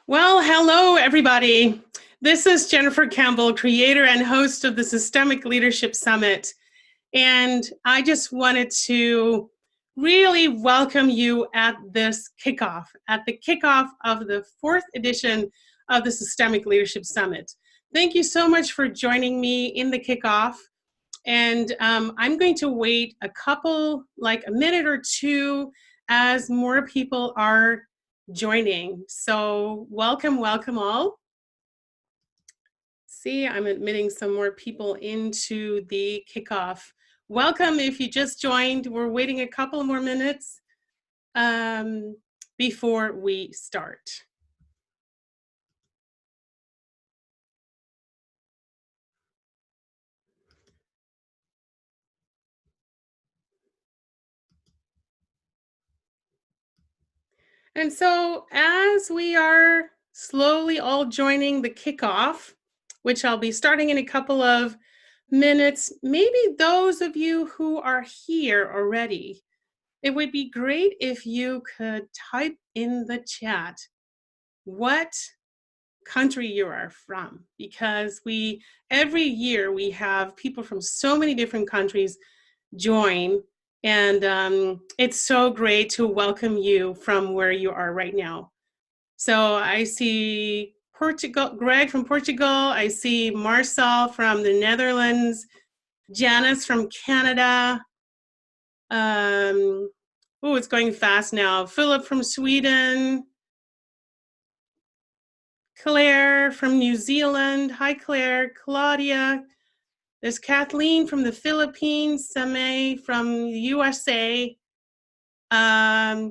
Well, hello, everybody. This is Jennifer Campbell, creator and host of the Systemic Leadership Summit. And I just wanted to really welcome you at this kickoff, at the kickoff of the fourth edition of the Systemic Leadership Summit. Thank you so much for joining me in the kickoff. And I'm going to wait like a minute or two as more people are joining. So welcome all. See, I'm admitting some more people into the kickoff. Welcome if you just joined. We're waiting a couple more minutes before we start. And so as we are slowly all joining the kickoff, which I'll be starting in a couple of minutes, maybe those of you who are here already, it would be great if you could type in the chat what country you are from, because every year we have people from so many different countries join, and it's so great to welcome you from where you are right now. So I see Portugal, Greg from Portugal. I see Marcel from the Netherlands, Janice from Canada. Oh, it's going fast now. Philip from Sweden. Claire from New Zealand. Hi, Claire. Claudia. There's Kathleen from the Philippines. Samay from the USA. Hi,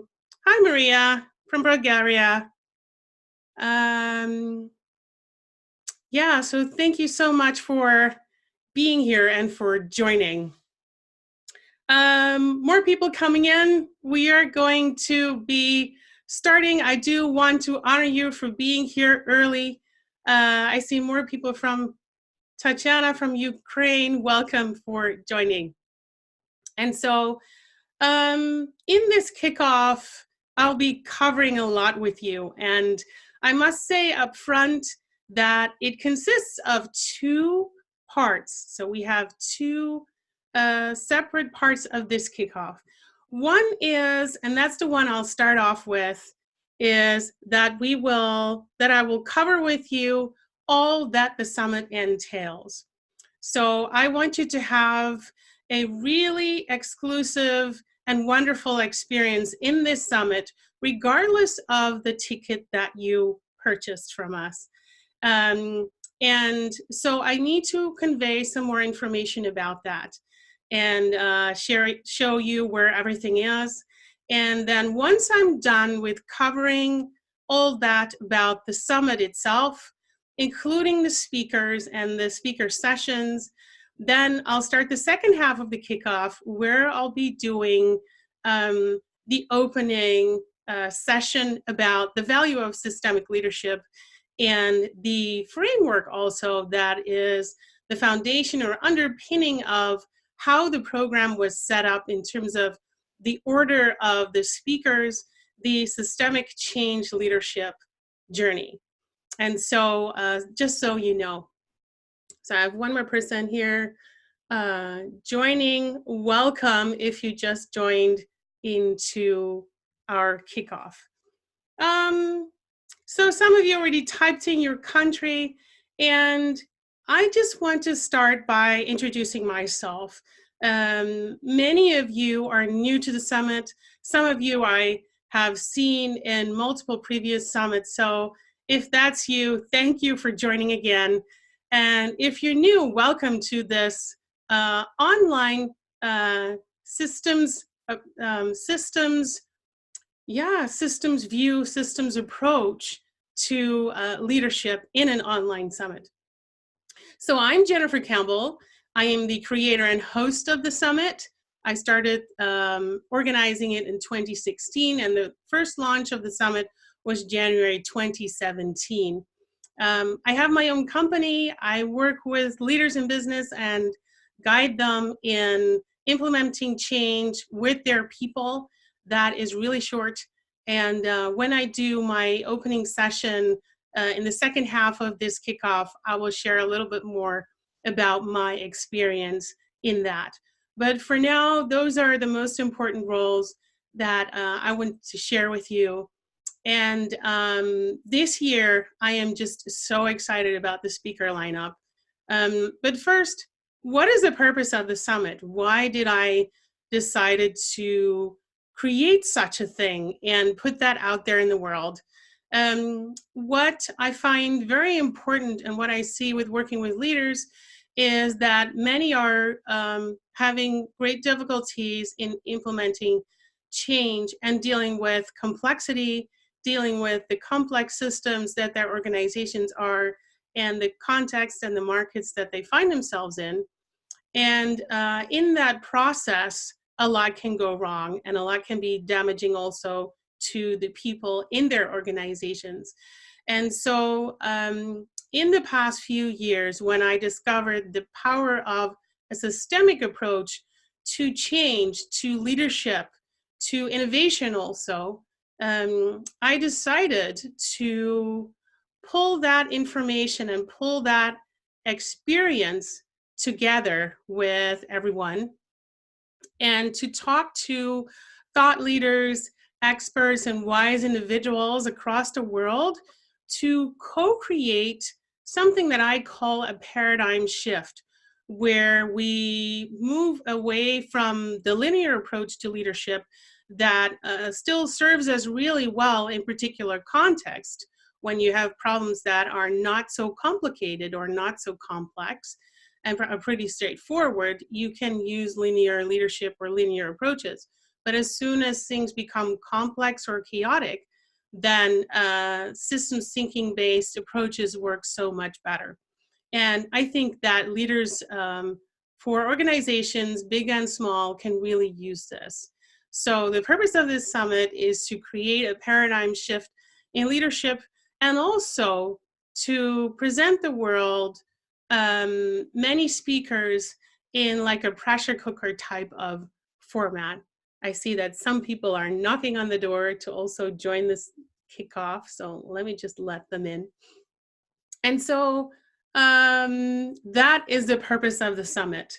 Maria from Bulgaria. Yeah, so thank you so much for being here and for joining. More people coming in. We are going to be starting. I do want to honor you for being here early. I see more people from Tatiana from Ukraine. Welcome for joining. And so in this kickoff, I'll be covering a lot with you. And I must say up front that it consists of two parts. So we have two separate parts of this kickoff. One is, and that's the one I'll start off with, is that I will cover with you all that the summit entails. So I want you to have a really exclusive and wonderful experience in this summit, regardless of the ticket that you purchased from us. And so I need to convey some more information about that and show you where everything is. And then once I'm done with covering all that about the summit itself, including the speakers and the speaker sessions, then I'll start the second half of the kickoff where I'll be doing the opening session about the value of systemic leadership and the framework also that is the foundation or underpinning of how the program was set up in terms of the order of the speakers, the systemic change leadership journey. And so just so you know, so I have one more person here joining. Welcome if you just joined into our kickoff. So some of you already typed in your country, and I just want to start by introducing myself. Many of you are new to the summit. Some of you I have seen in multiple previous summits. So if that's you, thank you for joining again. And if you're new, welcome to this online systems view, systems approach to leadership in an online summit. So I'm Jennifer Campbell. I am the creator and host of the summit. I started organizing it in 2016, and the first launch of the summit was January 2017. I have my own company. I work with leaders in business and guide them in implementing change with their people. That is really short. And when I do my opening session in the second half of this kickoff, I will share a little bit more about my experience in that. But for now, those are the most important roles that I want to share with you. And this year, I am just so excited about the speaker lineup. But first, what is the purpose of the summit? Why did I decided to create such a thing and put that out there in the world? What I find very important and what I see with working with leaders is that many are having great difficulties in implementing change and dealing with complexity, dealing with the complex systems that their organizations are and the context and the markets that they find themselves in. And in that process, a lot can go wrong and a lot can be damaging also to the people in their organizations. And so in the past few years, when I discovered the power of a systemic approach to change, to leadership, to innovation also, I decided to pull that information and pull that experience together with everyone and to talk to thought leaders, experts, and wise individuals across the world to co-create something that I call a paradigm shift, where we move away from the linear approach to leadership that still serves us really well in particular context when you have problems that are not so complicated or not so complex and are pretty straightforward. You can use linear leadership or linear approaches. But as soon as things become complex or chaotic, then systems thinking based approaches work so much better. And I think that leaders for organizations, big and small, can really use this. So the purpose of this summit is to create a paradigm shift in leadership and also to present the world many speakers in like a pressure cooker type of format. I see that some people are knocking on the door to also join this kickoff, so let me just let them in. And so that is the purpose of the summit.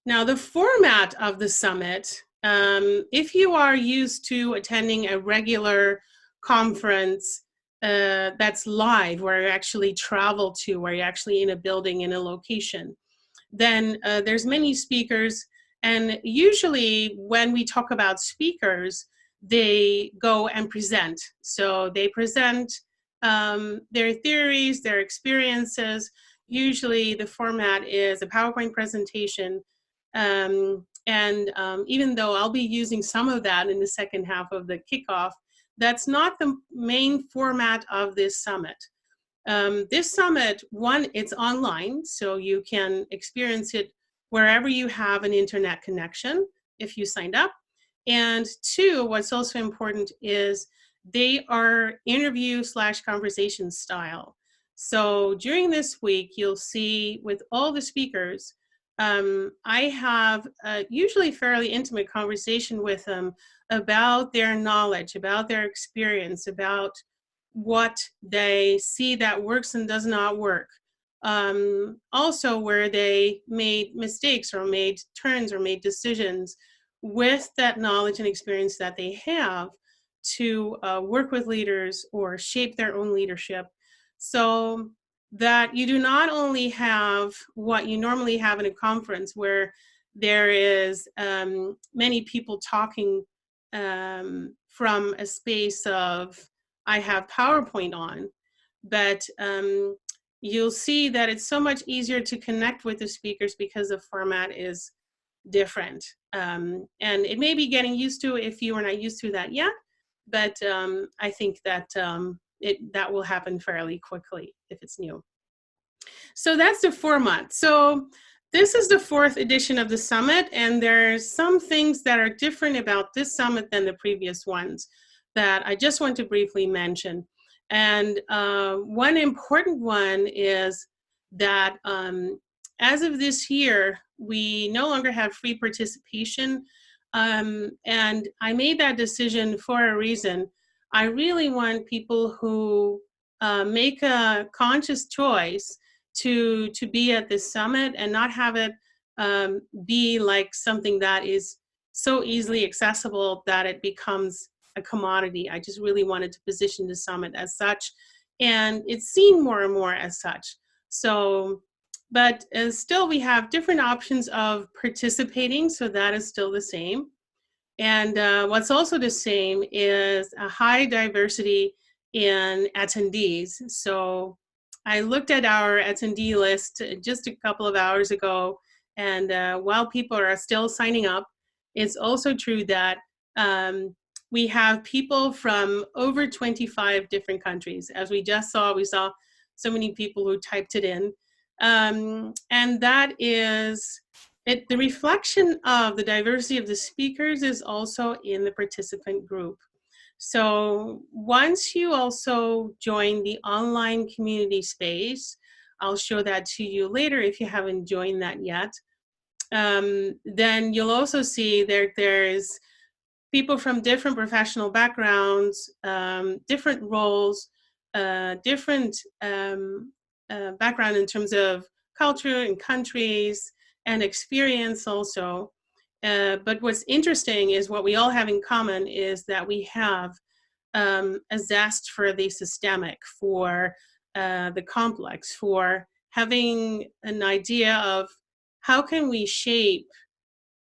Now, the format of the summit, if you are used to attending a regular conference that's live, where you actually travel to, where you're actually in a building, in a location, then there's many speakers. And usually when we talk about speakers, they go and present. So they present their theories, their experiences. Usually the format is a PowerPoint presentation. Even though I'll be using some of that in the second half of the kickoff, that's not the main format of this summit. This summit, one, it's online, so you can experience it wherever you have an internet connection if you signed up. And two, what's also important is they are interview/conversation style. So during this week, you'll see with all the speakers, I have a usually fairly intimate conversation with them about their knowledge, about their experience, about what they see that works and does not work. Also where they made mistakes or made turns or made decisions with that knowledge and experience that they have to work with leaders or shape their own leadership, so that you do not only have what you normally have in a conference where there is many people talking from a space of I have PowerPoint on, but you'll see that it's so much easier to connect with the speakers because the format is different. And it may be getting used to if you are not used to that yet, but I think that that will happen fairly quickly if it's new. So that's the format. So this is the 4th edition of the summit, and there's some things that are different about this summit than the previous ones that I just want to briefly mention. And one important one is that as of this year, we no longer have free participation. And I made that decision for a reason. I really want people who make a conscious choice to be at this summit and not have it be like something that is so easily accessible that it becomes a commodity. I just really wanted to position the summit as such, and it's seen more and more as such. So, but still we have different options of participating, so that is still the same. And what's also the same is a high diversity in attendees. So I looked at our attendee list just a couple of hours ago, and while people are still signing up, it's also true that we have people from over 25 different countries. As we just saw, we saw so many people who typed it in. And that is the reflection of the diversity of the speakers is also in the participant group. So once you also join the online community space, I'll show that to you later if you haven't joined that yet. Then you'll also see there's people from different professional backgrounds, different roles, different background in terms of culture and countries and experience also. But what's interesting is what we all have in common is that we have a zest for the systemic, for the complex, for having an idea of how can we shape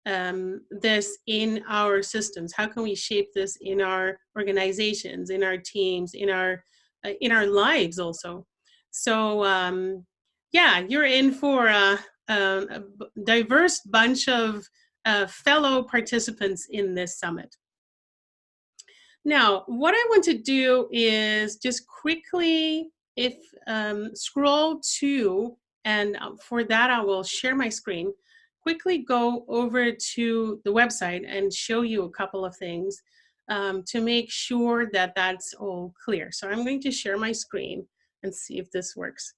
this in our systems? How can we shape this in our organizations, in our teams, in our lives also? So yeah, you're in for a diverse bunch of fellow participants in this summit. Now, what I want to do is just quickly, if scroll to, and for that I will share my screen, quickly go over to the website and show you a couple of things to make sure that that's all clear. So I'm going to share my screen and see if this works.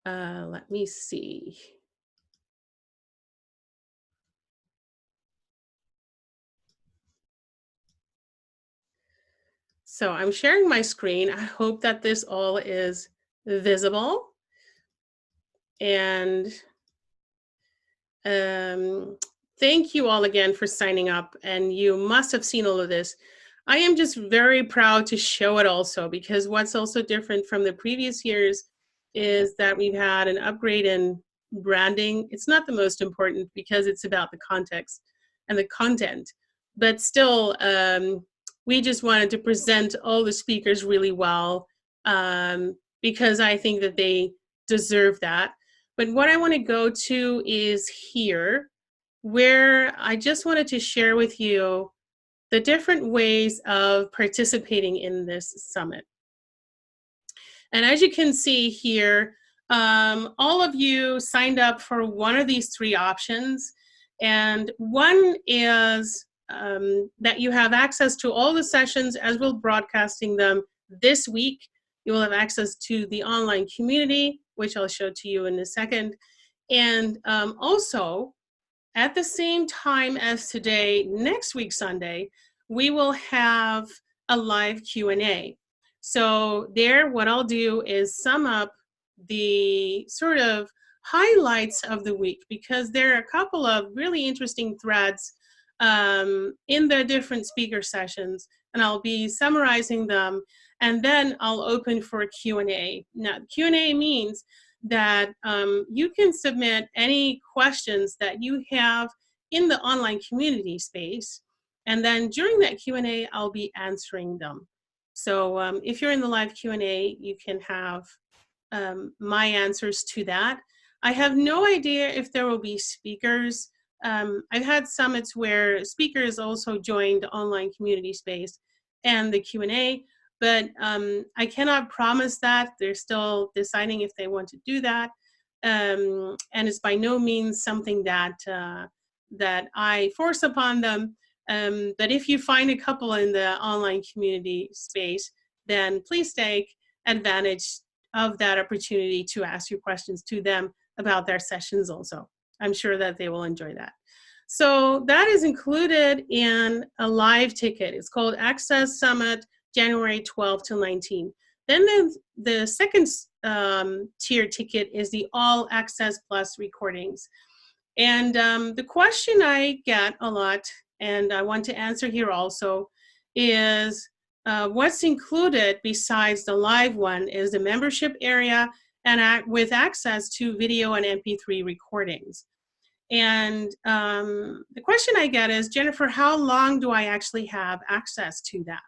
Let me see. So I'm sharing my screen. I hope that this all is visible. And thank you all again for signing up. And you must have seen all of this. I am just very proud to show it also, because what's also different from the previous years is that we've had an upgrade in branding. It's not the most important because it's about the context and the content, but still, we just wanted to present all the speakers really well because I think that they deserve that. But what I want to go to is here, where I just wanted to share with you the different ways of participating in this summit. And as you can see here, all of you signed up for one of these three options. And one is that you have access to all the sessions as we're broadcasting them this week. You will have access to the online community, which I'll show to you in a second. And also, at the same time as today, next week, Sunday, we will have a live Q&A. So there, what I'll do is sum up the sort of highlights of the week, because there are a couple of really interesting threads in the different speaker sessions, and I'll be summarizing them, and then I'll open for a Q&A. Now, Q&A means that you can submit any questions that you have in the online community space, and then during that Q&A, I'll be answering them. So if you're in the live Q&A, you can have my answers to that. I have no idea if there will be speakers. I've had summits where speakers also joined the online community space and the Q&A, but I cannot promise that. They're still deciding if they want to do that. And it's by no means something that, that I force upon them. But if you find a couple in the online community space, then please take advantage of that opportunity to ask your questions to them about their sessions also. I'm sure that they will enjoy that. So that is included in a live ticket. It's called Access Summit, January 12 to 19. Then the second tier ticket is the All Access Plus recordings. And the question I get a lot, and I want to answer here also, is what's included besides the live one is the membership area and with access to video and MP3 recordings. And the question I get is, Jennifer, how long do I actually have access to that?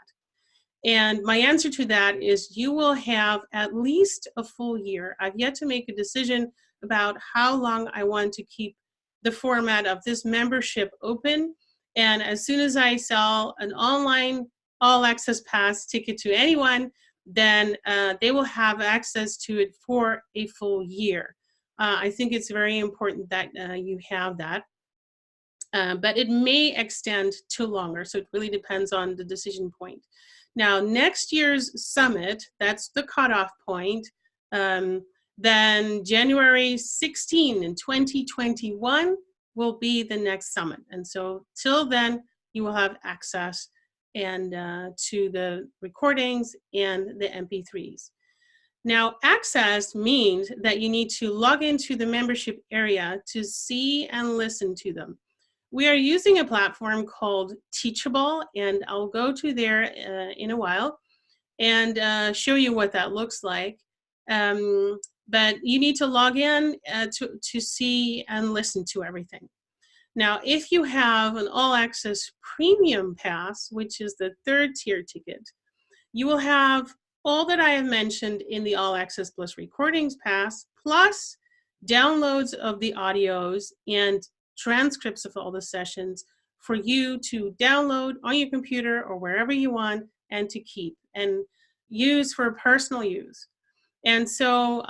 And my answer to that is you will have at least a full year. I've yet to make a decision about how long I want to keep the format of this membership open. And as soon as I sell an online all access pass ticket to anyone, then they will have access to it for a full year. I think it's very important that you have that. But it may extend to longer, so it really depends on the decision point. Now, next year's summit, that's the cutoff point, then January 16 in 2021 will be the next summit. And so till then, you will have access and to the recordings and the MP3s. Now, access means that you need to log into the membership area to see and listen to them. We are using a platform called Teachable, and I'll go to there in a while and show you what that looks like. But you need to log in to see and listen to everything. Now, if you have an All Access Premium Pass, which is the third tier ticket, you will have all that I have mentioned in the All Access Plus Recordings Pass, plus downloads of the audios and transcripts of all the sessions for you to download on your computer or wherever you want and to keep and use for personal use. And so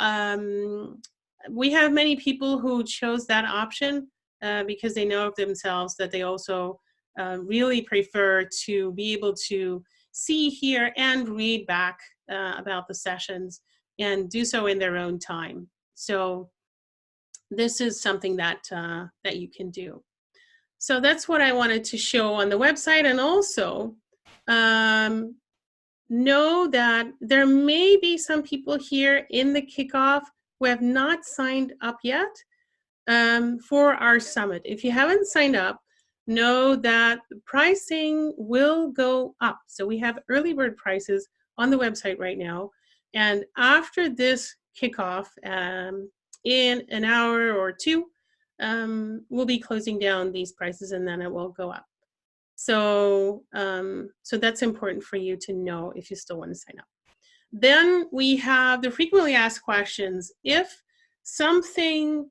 we have many people who chose that option because they know of themselves that they also really prefer to be able to see, hear, and read back about the sessions and do so in their own time. So this is something that that you can do. So that's what I wanted to show on the website, and also know that there may be some people here in the kickoff who have not signed up yet for our summit. If you haven't signed up, know that the pricing will go up. So we have early bird prices on the website right now, and after this kickoff, in an hour or two, we'll be closing down these prices, and then it will go up. So, so that's important for you to know if you still want to sign up. Then we have the frequently asked questions. If something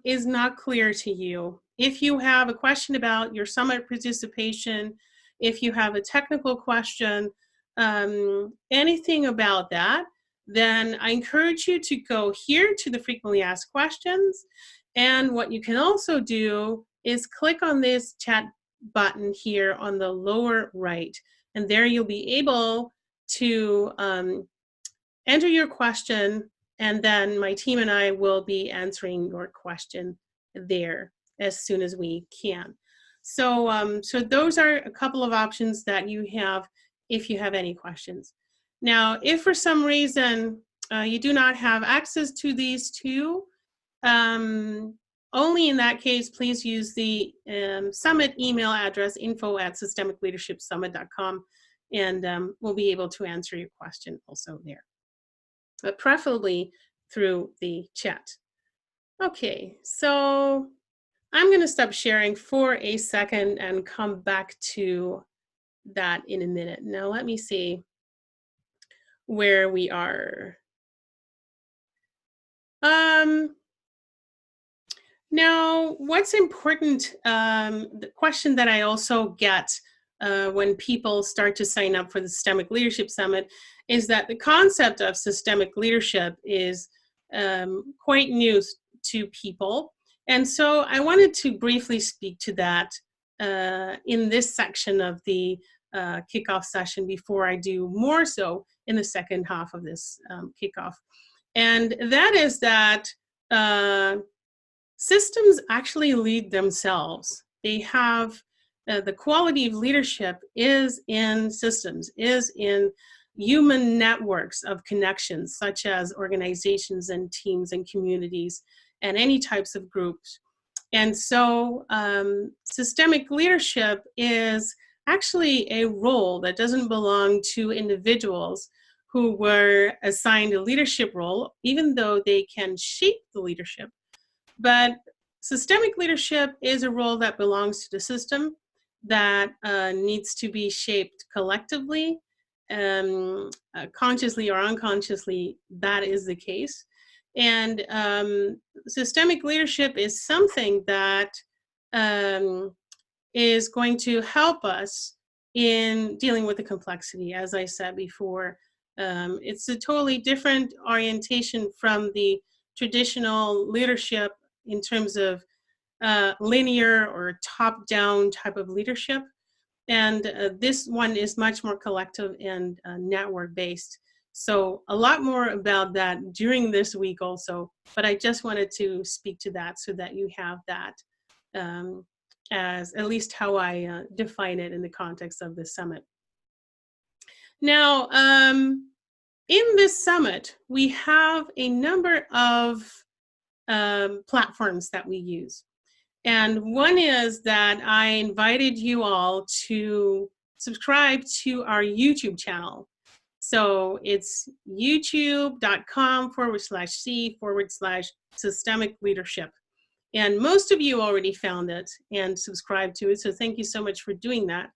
is not clear to you, if you have a question about your summit participation, if you have a technical question, anything about that, then I encourage you to go here to the frequently asked questions. And what you can also do is click on this chat button here on the lower right. And there you'll be able to enter your question, and then my team and I will be answering your question there as soon as we can. So, so those are a couple of options that you have if you have any questions. Now, if for some reason you do not have access to these two, only in that case, please use the summit email address, info@systemicleadershipsummit.com, and we'll be able to answer your question also there, but preferably through the chat. Okay, so I'm going to stop sharing for a second and come back to that in a minute. Now, let me see where we are. Now, what's important, the question that I also get when people start to sign up for the Systemic Leadership Summit is that the concept of systemic leadership is quite new to people. And so I wanted to briefly speak to that in this section of the kickoff session before I do more so in the second half of this kickoff. And that is that systems actually lead themselves. they have the quality of leadership is in systems, is in human networks of connections, such as organizations and teams and communities and any types of groups. And so systemic leadership is actually a role that doesn't belong to individuals who were assigned a leadership role, even though they can shape the leadership. But systemic leadership is a role that belongs to the system, that needs to be shaped collectively, consciously or unconsciously. That is the case. And systemic leadership is something that is going to help us in dealing with the complexity. As I said before, it's a totally different orientation from the traditional leadership in terms of linear or top-down type of leadership. And this one is much more collective and network-based. So a lot more about that during this week also, but I just wanted to speak to that so that you have that as at least how I define it in the context of the summit. Now, in this summit, we have a number of platforms that we use. And one is that I invited you all to subscribe to our YouTube channel. So it's youtube.com/C/systemic leadership. And most of you already found it and subscribed to it. So thank you so much for doing that.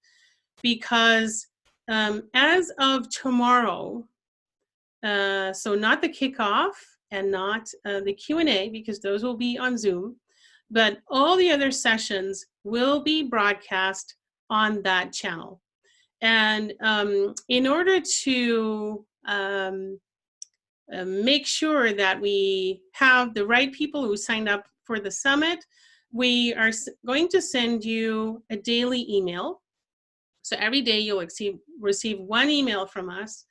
Because as of tomorrow, so not the kickoff and not the Q&A, because those will be on Zoom, but all the other sessions will be broadcast on that channel. And in order to make sure that we have the right people who signed up for the summit, we are going to send you a daily email. So every day you'll receive one email from us,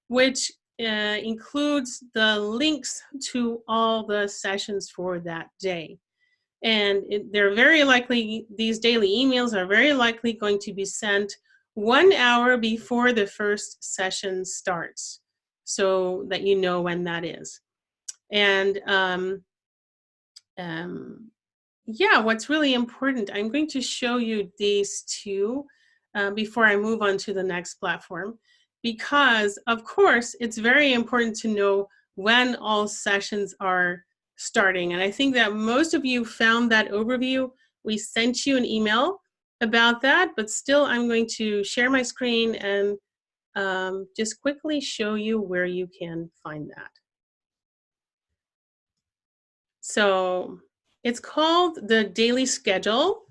which includes the links to all the sessions for that day. And they're very likely, these daily emails are very likely going to be sent 1 hour before the first session starts, so that you know when that is. And yeah, what's really important, I'm going to show you these two before I move on to the next platform, because of course it's very important to know when all sessions are starting. And I think that most of you found that overview. We sent you an email about that, but still I'm going to share my screen and just quickly show you where you can find that. So it's called the Daily Schedule.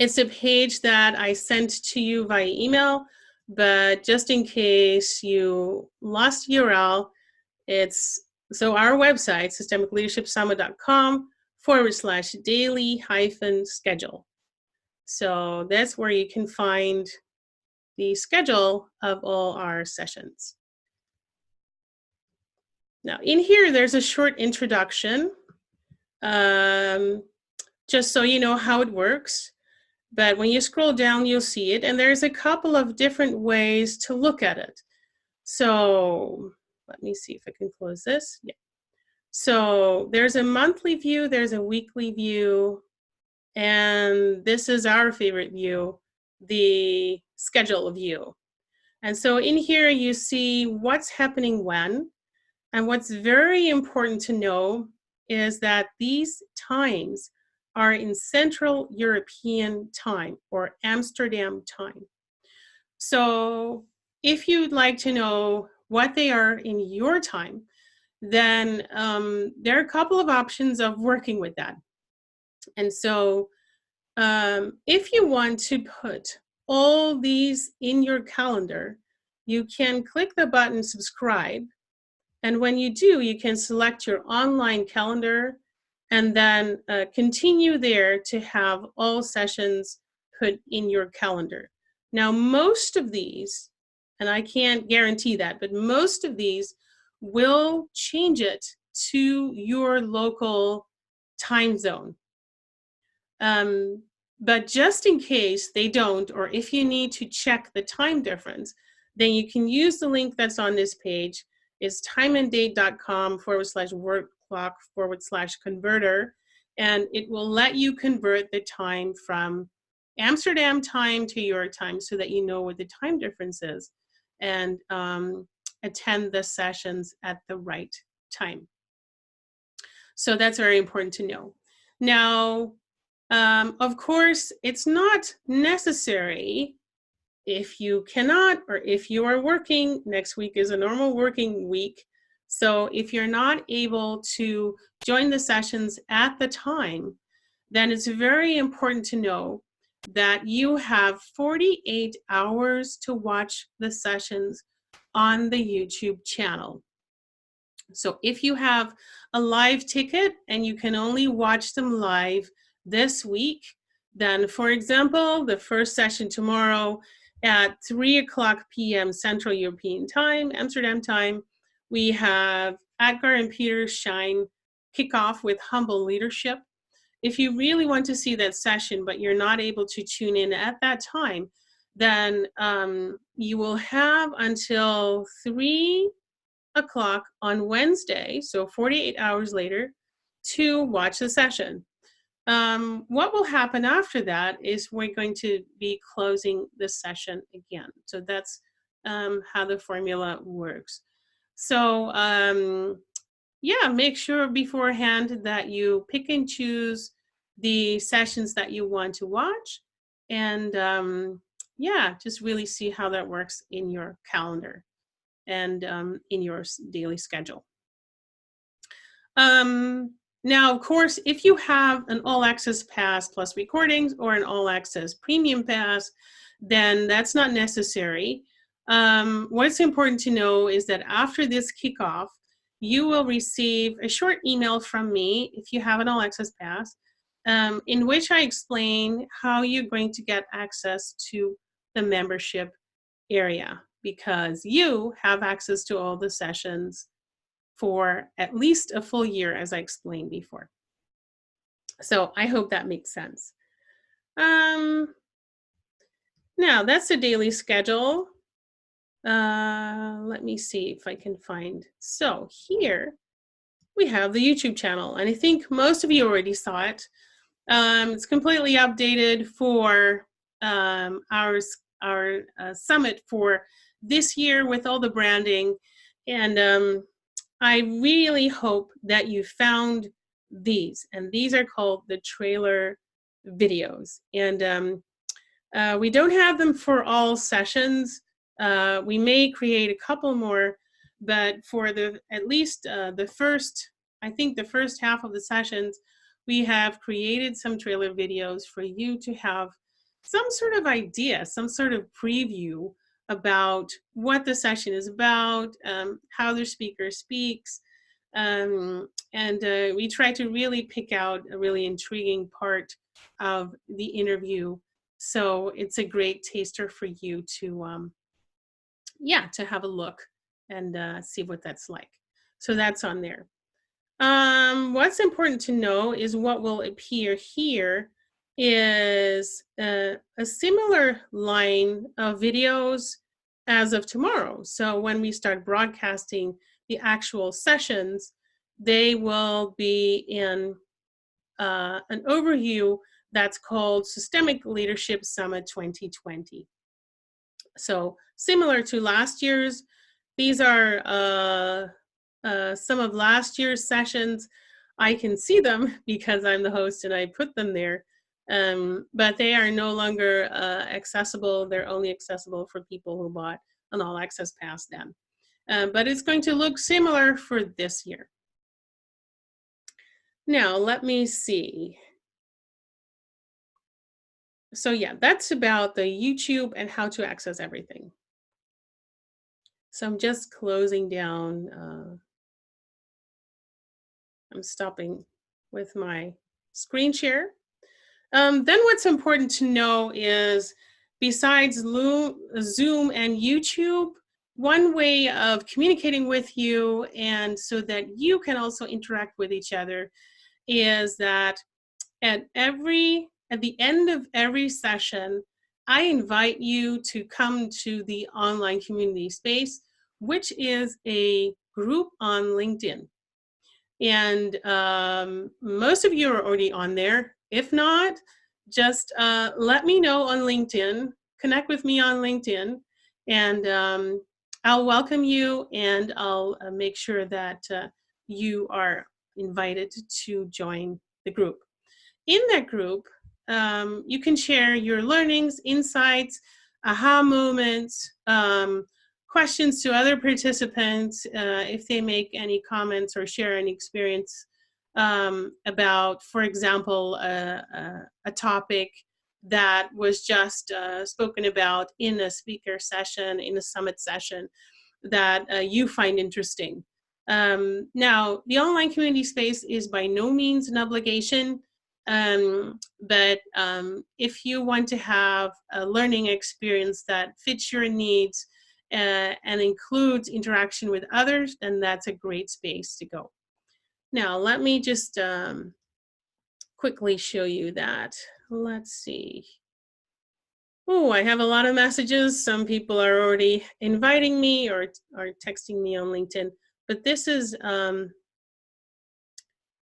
It's a page that I sent to you via email, but just in case you lost URL, it's so our website, systemicleadershipsummit.com/daily-schedule. So that's where you can find the schedule of all our sessions. Now, in here, there's a short introduction, just so you know how it works. But when you scroll down, you'll see it. And there's a couple of different ways to look at it. So let me see if I can close this. Yeah. So there's a monthly view, there's a weekly view, and this is our favorite view, the schedule view. And so in here, you see what's happening when. And what's very important to know is that these times are in Central European time, or Amsterdam time. So if you'd like to know what they are in your time, then there are a couple of options of working with that. And so if you want to put all these in your calendar, you can click the button subscribe. And when you do, you can select your online calendar and then continue there to have all sessions put in your calendar. Now, most of these, and I can't guarantee that, but most of these will change it to your local time zone. But just in case they don't, or if you need to check the time difference, then you can use the link that's on this page. It's timeanddate.com/word clock/converter, and it will let you convert the time from Amsterdam time to your time so that you know what the time difference is, and attend the sessions at the right time. So that's very important to know. Now, of course, it's not necessary if you cannot, or if you are working. Next week is a normal working week. So if you're not able to join the sessions at the time, then it's very important to know that you have 48 hours to watch the sessions on the YouTube channel. So if you have a live ticket and you can only watch them live this week, then for example, the first session tomorrow at 3:00 p.m. Central European Time, Amsterdam time, we have Edgar and Peter Shine kickoff with Humble Leadership. If you really want to see that session, but you're not able to tune in at that time, then you will have until 3:00 on Wednesday, so 48 hours later, to watch the session. What will happen after that is we're going to be closing the session again. So that's how the formula works. So yeah, make sure beforehand that you pick and choose the sessions that you want to watch, and yeah, just really see how that works in your calendar and in your daily schedule. Now, of course, if you have an all access pass plus recordings or an all access premium pass, then that's not necessary. What's important to know is that after this kickoff, you will receive a short email from me if you have an all access pass, in which I explain how you're going to get access to the membership area, because you have access to all the sessions for at least a full year, as I explained before. So I hope that makes sense. Now that's the daily schedule. Let me see if I can find. So here we have the YouTube channel, and I think most of you already saw it. It's completely updated for our summit for this year with all the branding, and I really hope that you found these, and these are called the trailer videos. And we don't have them for all sessions. We may create a couple more, but for at least the first, I think the first half of the sessions, we have created some trailer videos for you to have some sort of idea, some sort of preview about what the session is about, how the speaker speaks, and we try to really pick out a really intriguing part of the interview. So it's a great taster for you to, yeah, to have a look and see what that's like. So that's on there. What's important to know is what will appear here is a similar line of videos as of tomorrow. So when we start broadcasting the actual sessions, they will be in an overview that's called Systemic Leadership Summit 2020. So similar to last year's, these are some of last year's sessions. I can see them because I'm the host and I put them there, but they are no longer accessible. They're only accessible for people who bought an all access pass then. But it's going to look similar for this year. Now, let me see. So yeah, that's about the YouTube and how to access everything. So I'm just closing down. I'm stopping with my screen share. Then what's important to know is, besides Zoom and YouTube, one way of communicating with you and so that you can also interact with each other is that at the end of every session, I invite you to come to the online community space, which is a group on LinkedIn. And most of you are already on there. If not, just let me know on LinkedIn, connect with me on LinkedIn, and I'll welcome you, and I'll make sure that you are invited to join the group. In that group, you can share your learnings, insights, aha moments, questions to other participants if they make any comments or share any experience about, for example, a topic that was just spoken about in a speaker session, in a summit session that you find interesting. Now, the online community space is by no means an obligation, but if you want to have a learning experience that fits your needs and includes interaction with others, then that's a great space to go. Now, let me just quickly show you that. Let's see. Oh, I have a lot of messages. Some people are already inviting me or texting me on LinkedIn, but this is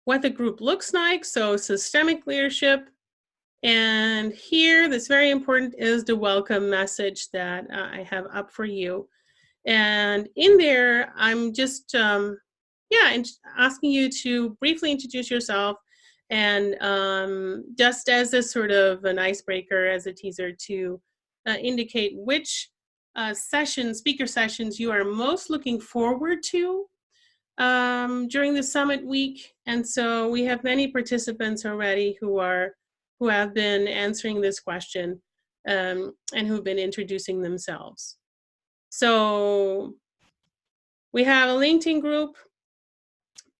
what the group looks like. So systemic leadership. And here, that's very important, is the welcome message that I have up for you. And in there, I'm just, asking you to briefly introduce yourself, and just as a sort of an icebreaker, as a teaser, to indicate which speaker sessions you are most looking forward to during the summit week. And so we have many participants already who have been answering this question and who've been introducing themselves. So we have a LinkedIn group.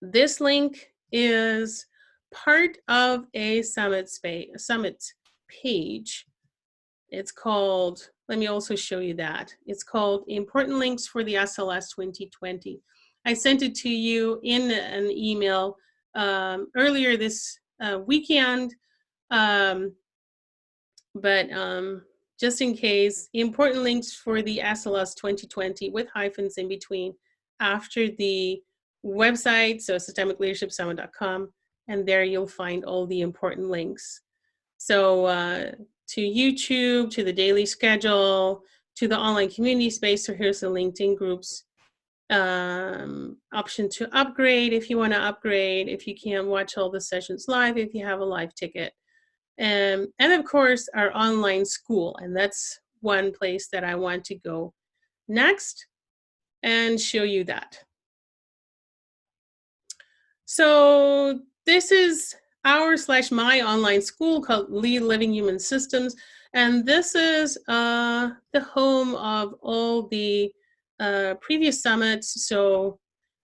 This link is part of a summit page. It's called, let me also show you that. It's called Important Links for the SLS 2020. I sent it to you in an email earlier this weekend, but just in case, important links for the SLS 2020 with hyphens in between after the website, so systemicleadershipsummit.com, and there you'll find all the important links. So to YouTube, to the daily schedule, to the online community space, so here's the LinkedIn groups. Option to upgrade if you want to upgrade, if you can't watch all the sessions live, if you have a live ticket. And of course, our online school, and that's one place that I want to go next and show you that. So this is our/my online school called Lead Living Human Systems, and this is the home of all the previous summits, so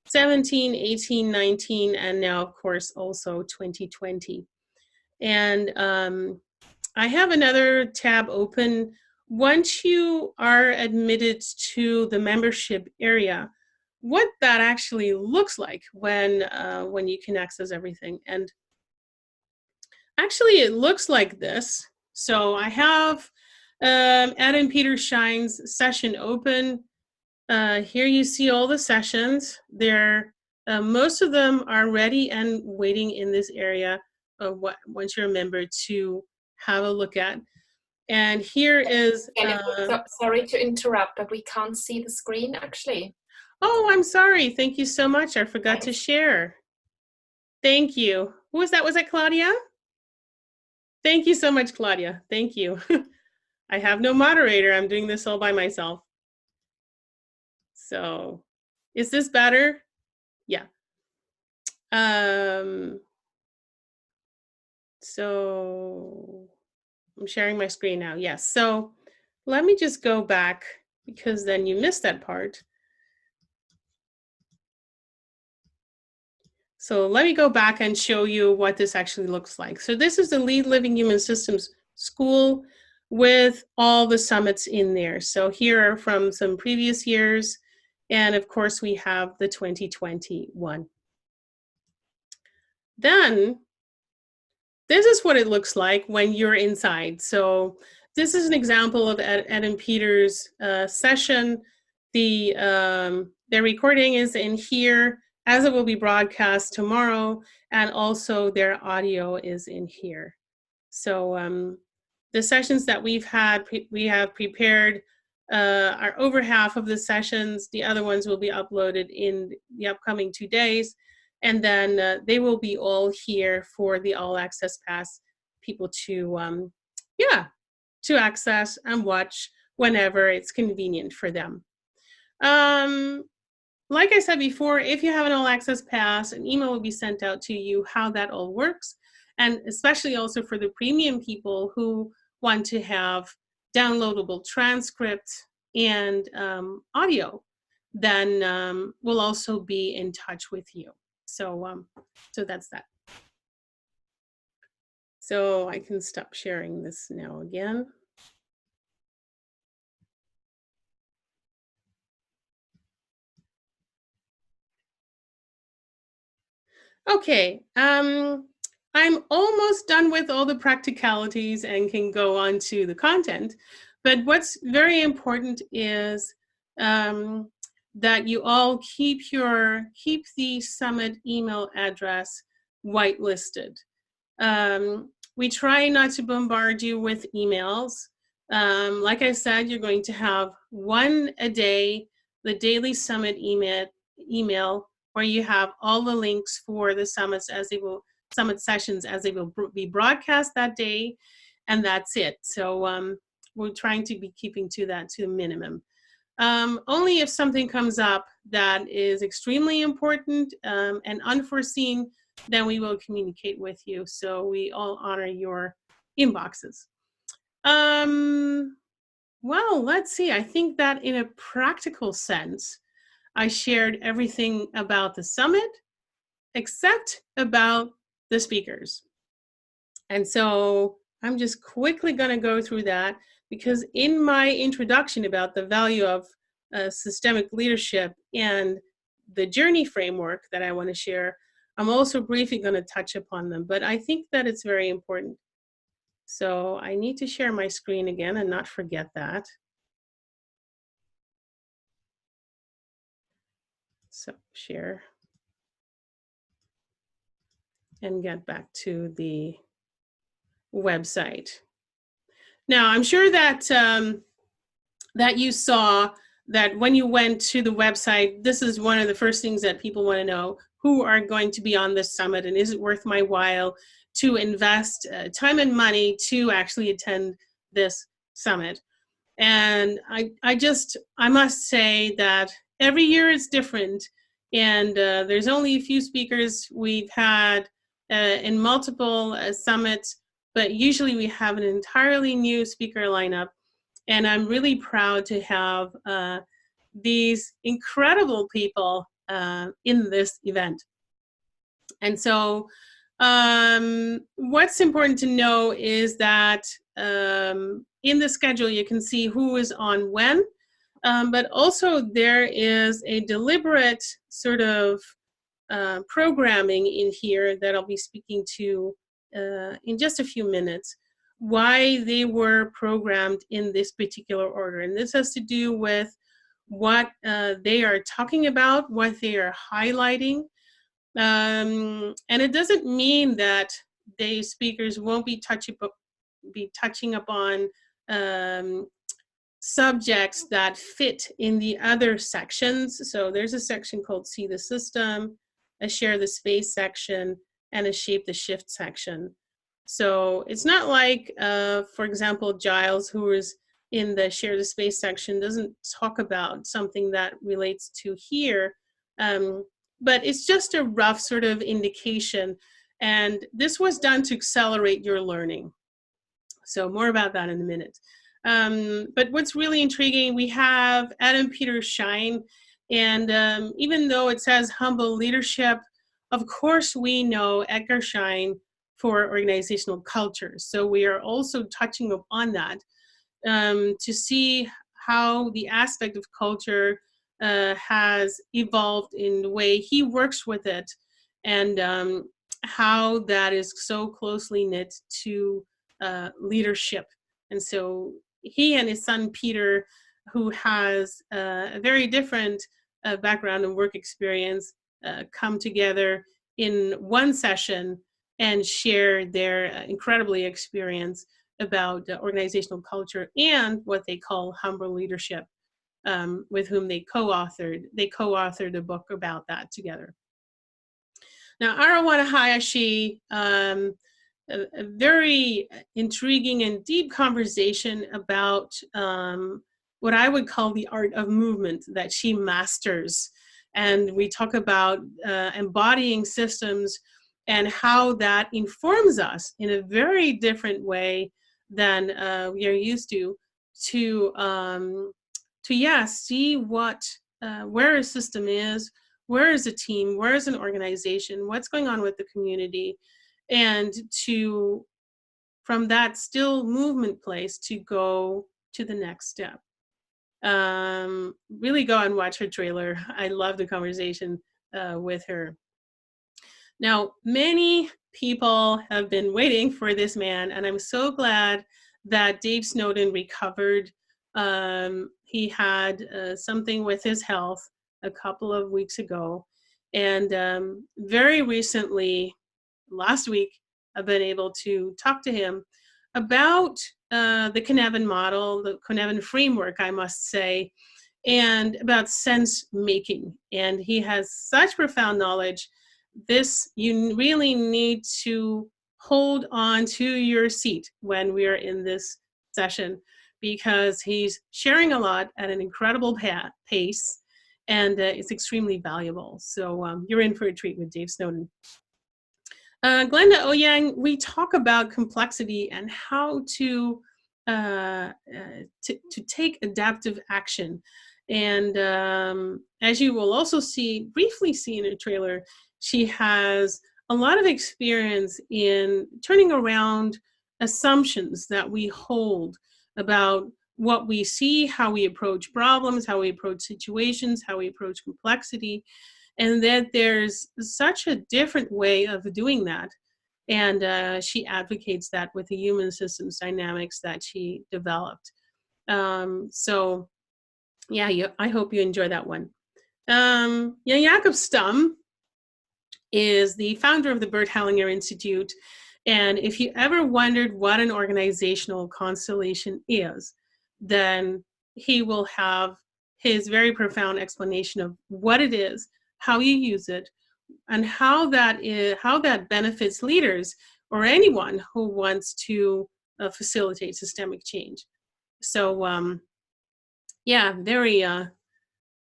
17, 18, 19, and now, of course, also 2020. And I have another tab open. Once you are admitted to the membership area, what that actually looks like when you can access everything. And actually, it looks like this. So I have Adam Peter Shine's session open. Here you see all the sessions. Most of them are ready and waiting in this area once you're a member to have a look at. And here is... sorry to interrupt, but we can't see the screen actually. Oh, I'm sorry. Thank you so much. I forgot to share. Thank you. Who was that? Was that Claudia? Thank you so much, Claudia. Thank you. I have no moderator. I'm doing this all by myself. So is this better? Yeah. So I'm sharing my screen now. Yes. So let me just go back, because then you missed that part. So let me go back and show you what this actually looks like. So this is the Lead Living Human Systems School with all the summits in there. So here are from some previous years. And of course, we have the 2021. Then this is what it looks like when you're inside. So this is an example of Ed and Peter's session. The recording is in here, as it will be broadcast tomorrow, and also their audio is in here. So the sessions that we have prepared are over half of the sessions. The other ones will be uploaded in the upcoming 2 days. And then they will be all here for the All Access Pass people to, to access and watch whenever it's convenient for them. Like I said before, if you have an All Access Pass, an email will be sent out to you how that all works. And especially also for the premium people who want to have downloadable transcript and audio, then we'll also be in touch with you. So that's that. So I can stop sharing this now again. Okay, I'm almost done with all the practicalities and can go on to the content. But what's very important is that you all keep the Summit email address whitelisted. We try not to bombard you with emails. Like I said, you're going to have one a day, the daily Summit email where you have all the links for the summits Summit sessions as they will be broadcast that day, and that's it. So we're trying to be keeping to that to a minimum. Only if something comes up that is extremely important and unforeseen, then we will communicate with you. So we all honor your inboxes. Well, let's see. I think that in a practical sense, I shared everything about the summit, except about the speakers. And so I'm just quickly going to go through that, because in my introduction about the value of systemic leadership and the journey framework that I want to share, I'm also briefly going to touch upon them, but I think that it's very important. So I need to share my screen again and not forget that. So share and get back to the website. Now, I'm sure that that you saw that when you went to the website, this is one of the first things that people want to know: who are going to be on this summit, and is it worth my while to invest time and money to actually attend this summit? And I must say that every year is different, and there's only a few speakers we've had in multiple summits, but usually we have an entirely new speaker lineup. And I'm really proud to have these incredible people in this event. And so what's important to know is that in the schedule you can see who is on when, but also there is a deliberate sort of programming in here that I'll be speaking to in just a few minutes, why they were programmed in this particular order. And this has to do with what they are talking about, what they are highlighting. And it doesn't mean that the speakers won't be touching upon subjects that fit in the other sections. So there's a section called See the System, a Share the Space section, and a Shape the Shift section. So it's not like, for example, Giles, who is in the Share the Space section, doesn't talk about something that relates to here, but it's just a rough sort of indication. And this was done to accelerate your learning. So more about that in a minute. But what's really intriguing, we have Adam Peter Schein, and even though it says humble leadership, of course we know Edgar Schein for organizational culture. So we are also touching upon that to see how the aspect of culture has evolved in the way he works with it, and how that is so closely knit to leadership. And so he and his son Peter, who has a very different background and work experience, come together in one session and share their incredibly experience about organizational culture and what they call humble leadership, with whom they co-authored. They co-authored a book about that together. Now, Arawana Hayashi, a very intriguing and deep conversation about what I would call the art of movement that she masters. And we talk about embodying systems and how that informs us in a very different way than we are used to see what, where a system is, where is a team, where is an organization, what's going on with the community, and to, from that still movement place, to go to the next step. Really go and watch her trailer. I love the conversation with her. Now, many people have been waiting for this man, and I'm so glad that Dave Snowden recovered. He had something with his health a couple of weeks ago, and very recently, last week, I've been able to talk to him about the Cynefin model, the Cynefin framework, I must say, and about sense making. And he has such profound knowledge. You really need to hold on to your seat when we are in this session, because he's sharing a lot at an incredible pace, and it's extremely valuable. So you're in for a treat with Dave Snowden. Glenda Ouyang, we talk about complexity and how to take adaptive action. And as you will also briefly see in a trailer, she has a lot of experience in turning around assumptions that we hold about what we see, how we approach problems, how we approach situations, how we approach complexity, and that there's such a different way of doing that. And she advocates that with the human systems dynamics that she developed. So yeah, I hope you enjoy that one. Jan Jacob Stam is the founder of the Bert Hellinger Institute. And if you ever wondered what an organizational constellation is, then he will have his very profound explanation of what it is, how you use it, and how that benefits leaders or anyone who wants to facilitate systemic change. So yeah,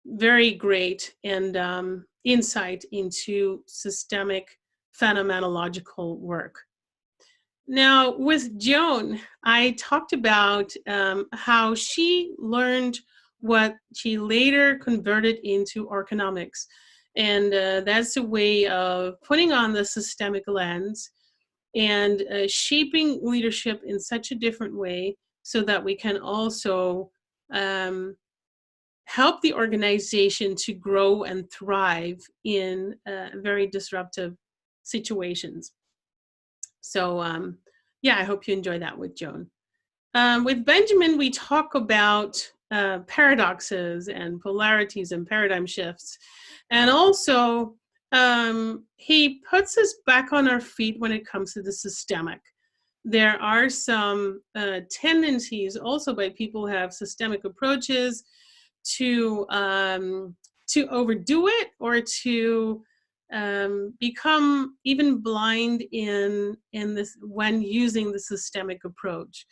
very great, and insight into systemic phenomenological work. Now, with Joan, I talked about how she learned what she later converted into orconomics. And that's a way of putting on the systemic lens and shaping leadership in such a different way so that we can also help the organization to grow and thrive in very disruptive situations. So yeah, I hope you enjoy that with Joan. With Benjamin, we talk about paradoxes and polarities and paradigm shifts. And also, he puts us back on our feet when it comes to the systemic. There are some tendencies also by people who have systemic approaches to overdo it, or to become even blind in this when using the systemic approach.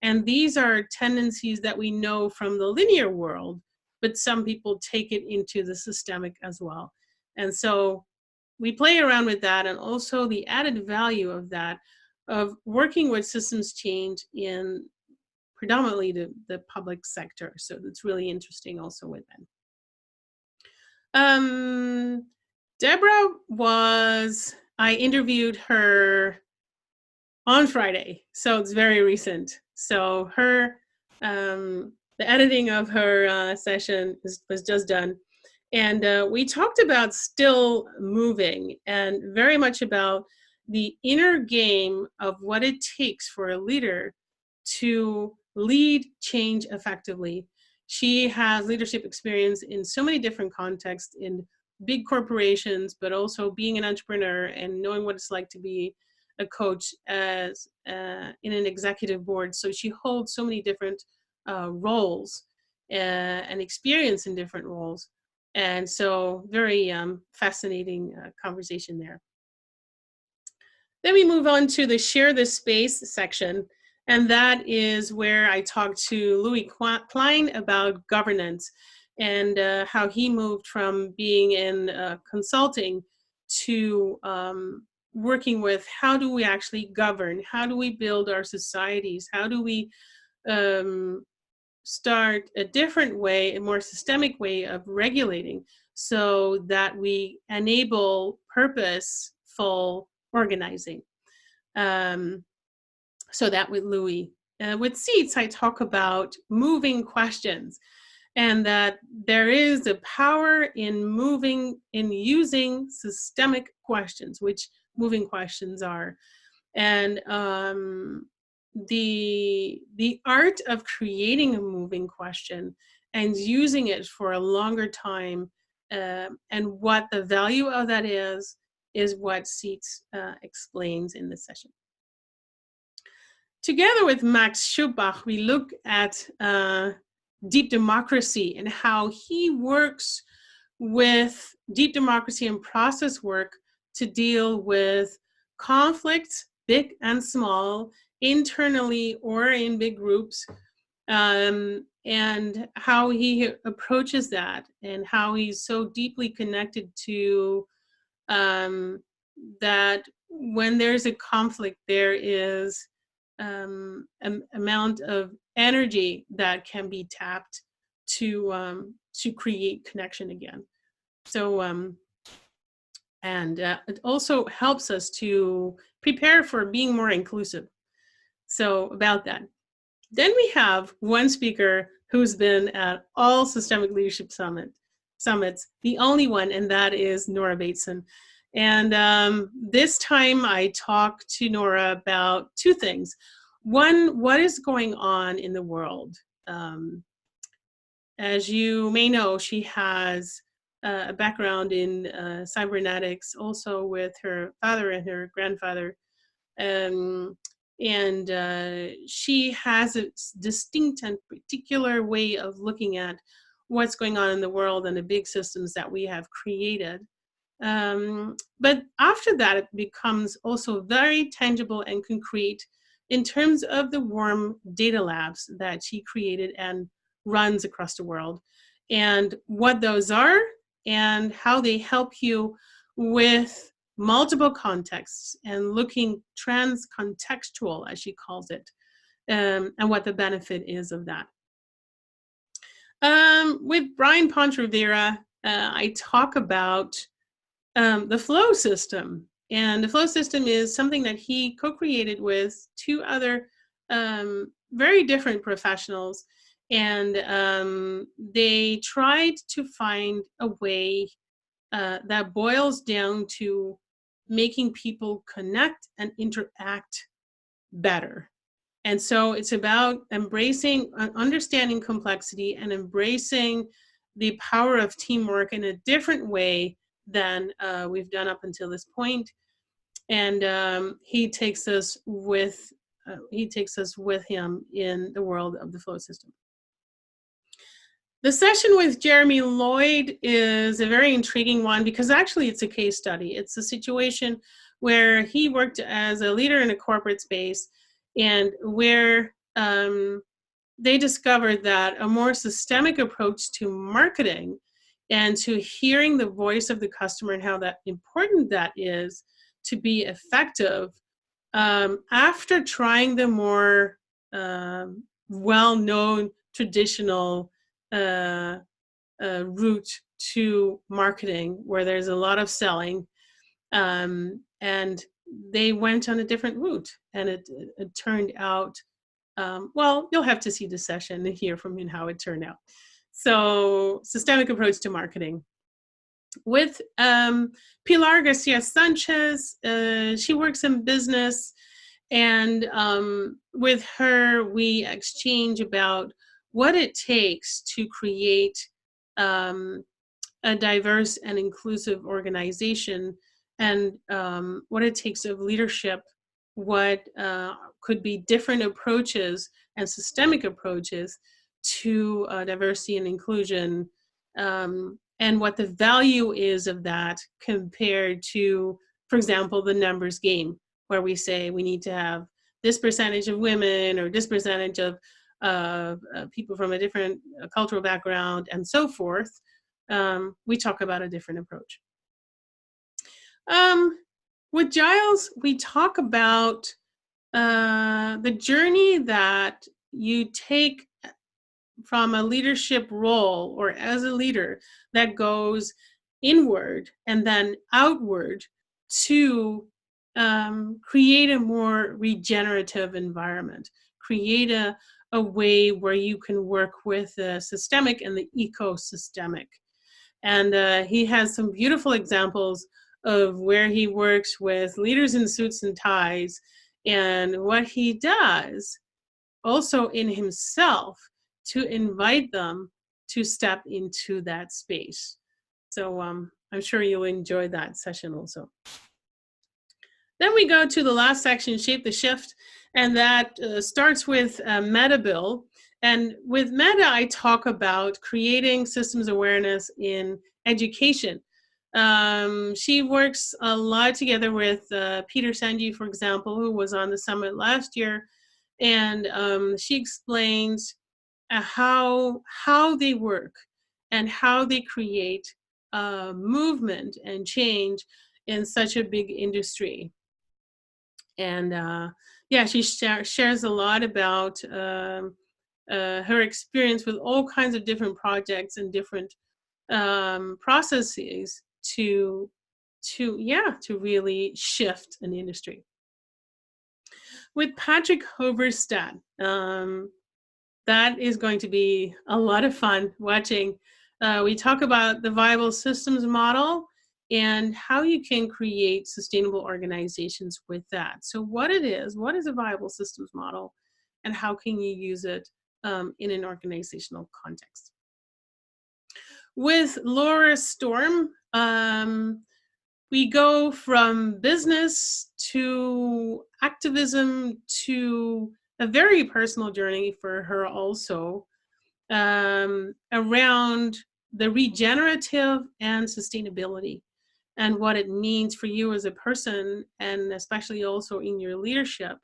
And these are tendencies that we know from the linear world, but some people take it into the systemic as well. And so we play around with that, and also the added value of that, of working with systems change in predominantly the public sector. So that's really interesting also with them. Deborah I interviewed her on Friday, so it's very recent. So the editing of her session was just done. And we talked about still moving, and very much about the inner game of what it takes for a leader to lead change effectively. She has leadership experience in so many different contexts, in big corporations, but also being an entrepreneur and knowing what it's like to be a coach as in an executive board. So she holds so many different roles and experience in different roles. And so very fascinating conversation there. Then we move on to the share the space section. And that is where I talked to Louis Klein about governance and how he moved from being in consulting to working with how do we actually govern? How do we build our societies? How do we start a different way, a more systemic way of regulating so that we enable purposeful organizing? So that with Louis. With Seats, I talk about moving questions and that there is a power in using systemic questions, which moving questions are. And the art of creating a moving question and using it for a longer time and what the value of that is what Seats explains in this session. Together with Max Schubach, we look at deep democracy and how he works with deep democracy and process work to deal with conflict, big and small, internally or in big groups, and how he approaches that and how he's so deeply connected to that when there's a conflict, there is an amount of energy that can be tapped to create connection again. So and it also helps us to prepare for being more inclusive. So about that. Then we have one speaker who's been at all Systemic Leadership Summits, the only one, and that is Nora Bateson. And this time I talked to Nora about two things. One, what is going on in the world? As you may know, she has a background in cybernetics, also with her father and her grandfather. She has a distinct and particular way of looking at what's going on in the world and the big systems that we have created. But after that, it becomes also very tangible and concrete in terms of the warm data labs that she created and runs across the world, and what those are and how they help you with multiple contexts and looking trans-contextual, as she calls it, and what the benefit is of that. With Brian Ponte Rivera, I talk about the flow system. And the flow system is something that he co-created with two other very different professionals. And they tried to find a way that boils down to making people connect and interact better. And so it's about embracing, understanding complexity and embracing the power of teamwork in a different way than we've done up until this point. And he takes us with him in the world of the flow system. The session with Jeremy Lloyd is a very intriguing one because actually it's a case study. It's a situation where he worked as a leader in a corporate space and where they discovered that a more systemic approach to marketing and to hearing the voice of the customer and how that important that is to be effective, after trying the more well-known traditional route to marketing, where there's a lot of selling, and they went on a different route, and it turned out, well, you'll have to see the session and hear from him how it turned out. So, systemic approach to marketing. With Pilar Garcia Sanchez, she works in business, and with her, we exchange about what it takes to create a diverse and inclusive organization, and what it takes of leadership, what could be different approaches and systemic approaches to diversity and inclusion, and what the value is of that compared to, for example, the numbers game, where we say we need to have this percentage of women or this percentage of people from a different cultural background and so forth. We talk about a different approach. With Giles, we talk about the journey that you take from a leadership role or as a leader that goes inward and then outward to create a more regenerative environment, create a way where you can work with the systemic and the ecosystemic. And he has some beautiful examples of where he works with leaders in suits and ties and what he does also in himself to invite them to step into that space. So I'm sure you'll enjoy that session also. Then we go to the last section, Shape the Shift, and that starts with MetaBill. And with Meta, I talk about creating systems awareness in education. She works a lot together with Peter Senge, for example, who was on the summit last year. And she explains how they work and how they create movement and change in such a big industry. And yeah, she shares a lot about her experience with all kinds of different projects and different processes to really shift an industry. With Patrick Hoverstad, that is going to be a lot of fun watching. We talk about the viable systems model and how you can create sustainable organizations with that. So what is a viable systems model, and how can you use it in an organizational context? With Laura Storm, we go from business to activism to a very personal journey for her also, around the regenerative and sustainability and what it means for you as a person, and especially also in your leadership,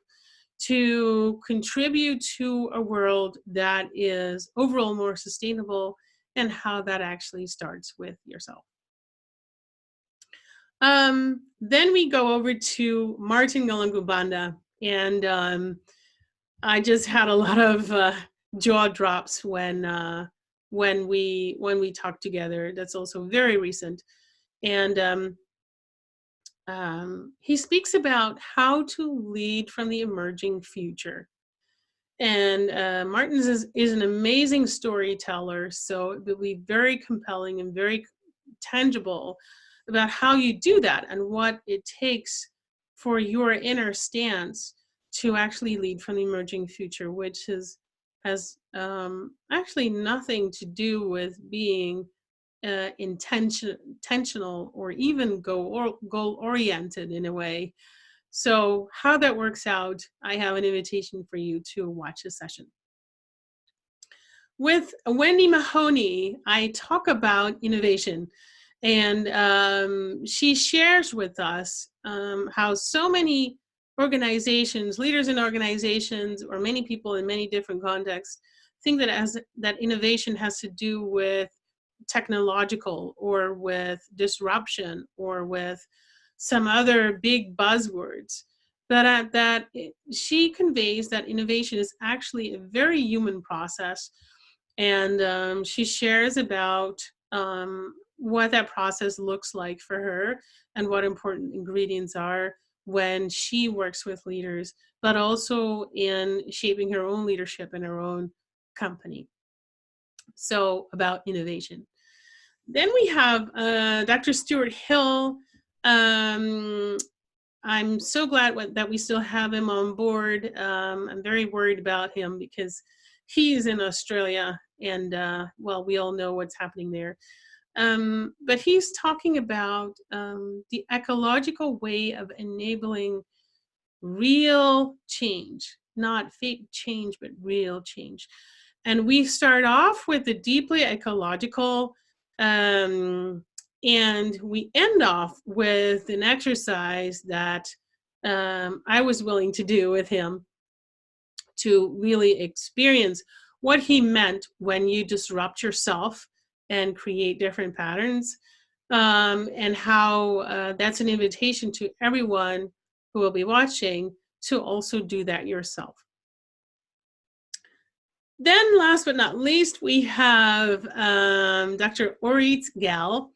to contribute to a world that is overall more sustainable, and how that actually starts with yourself. Then we go over to Martin Galangubanda, and I just had a lot of jaw drops when we talked together. That's also very recent, and he speaks about how to lead from the emerging future. And Martin is an amazing storyteller, so it will be very compelling and very tangible about how you do that and what it takes for your inner stance to actually lead from the emerging future, which has actually nothing to do with being intentional or even goal-oriented in a way. So how that works out, I have an invitation for you to watch a session. With Wendy Mahoney, I talk about innovation, and she shares with us how so many organizations, leaders in organizations, or many people in many different contexts think that innovation has to do with technological or with disruption or with some other big buzzwords. But that she conveys that innovation is actually a very human process, and she shares about what that process looks like for her and what important ingredients are when she works with leaders, but also in shaping her own leadership in her own company. So about innovation. Then we have Dr. Stuart Hill. I'm so glad that we still have him on board. I'm very worried about him because he's in Australia, and well, we all know what's happening there. But he's talking about the ecological way of enabling real change, not fake change, but real change. And we start off with the deeply ecological, and we end off with an exercise that I was willing to do with him to really experience what he meant when you disrupt yourself and create different patterns, and how that's an invitation to everyone who will be watching to also do that yourself. Then last but not least, we have Dr. Orit Gal,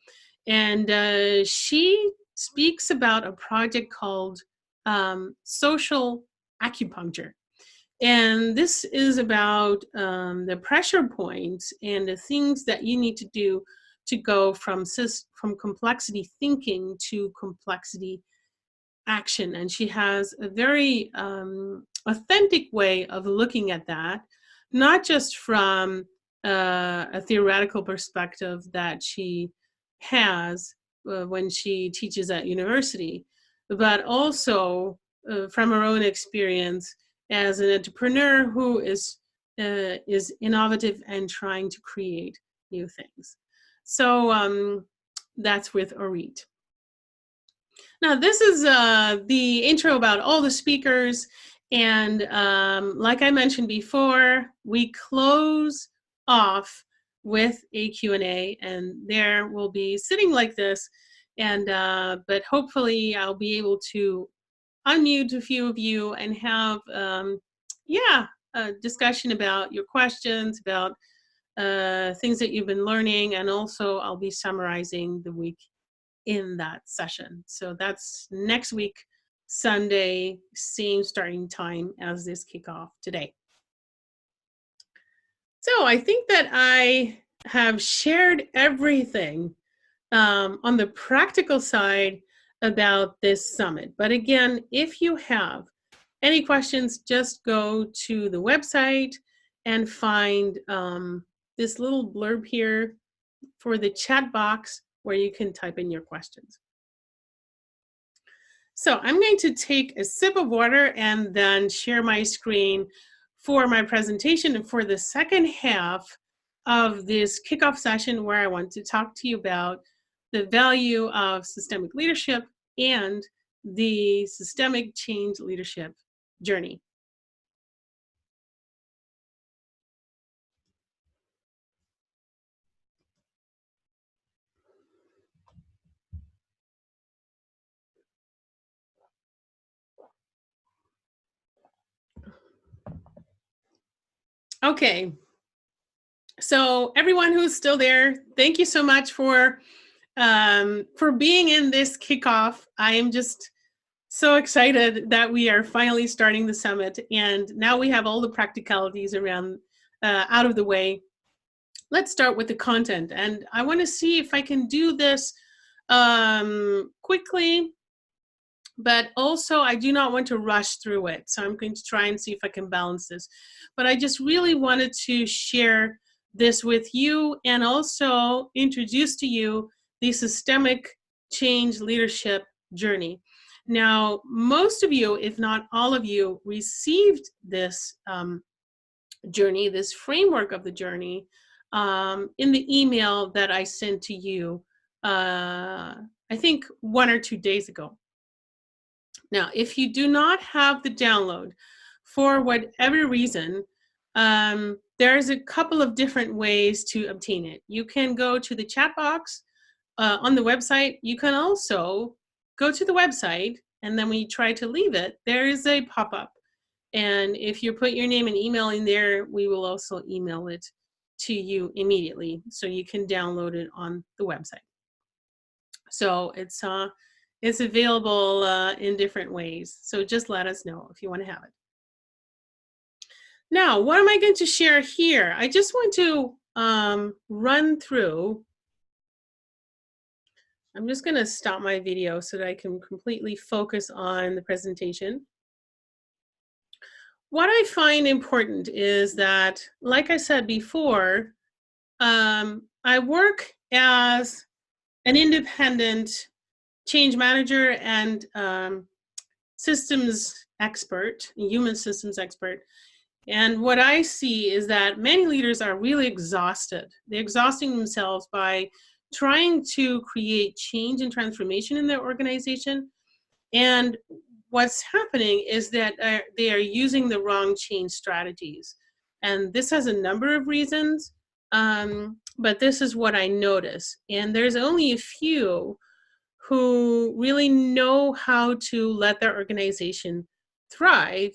and she speaks about a project called Social Acupuncture. And this is about the pressure points and the things that you need to do to go from complexity thinking to complexity action. And she has a very authentic way of looking at that, not just from a theoretical perspective that she has when she teaches at university, but also from her own experience as an entrepreneur who is innovative and trying to create new things. So that's with Orit. Now, this is the intro about all the speakers. And like I mentioned before, we close off with a Q&A, and there will be sitting like this. And but hopefully I'll be able to unmute a few of you and have, a discussion about your questions, about things that you've been learning. And also I'll be summarizing the week in that session. So that's next week, Sunday, same starting time as this kickoff today. So I think that I have shared everything on the practical side about this summit. But again, if you have any questions, just go to the website and find this little blurb here for the chat box where you can type in your questions. So I'm going to take a sip of water and then share my screen for my presentation and for the second half of this kickoff session, where I want to talk to you about the value of systemic leadership and the systemic change leadership journey. Okay, so everyone who's still there, thank you so much for being in this kickoff. I am just so excited that we are finally starting the summit, and now we have all the practicalities around out of the way. Let's start with the content, and I want to see if I can do this quickly, but also I do not want to rush through it. So I'm going to try and see if I can balance this. But I just really wanted to share this with you and also introduce to you the systemic change leadership journey. Now, most of you, if not all of you, received this journey, this framework of the journey, in the email that I sent to you, I think 1 or 2 days ago. Now, if you do not have the download for whatever reason, there's a couple of different ways to obtain it. You can go to the chat box on the website. You can also go to the website, and then when you try to leave it, there is a pop-up. And if you put your name and email in there, we will also email it to you immediately, so you can download it on the website. So it's available in different ways. So just let us know if you want to have it. Now, what am I going to share here? I just want to run through I'm just going to stop my video so that I can completely focus on the presentation. What I find important is that, like I said before, I work as an independent change manager and systems expert, human systems expert. And what I see is that many leaders are really exhausted. They're exhausting themselves by trying to create change and transformation in their organization. And what's happening is that they are using the wrong change strategies. And this has a number of reasons, but this is what I notice. And there's only a few who really know how to let their organization thrive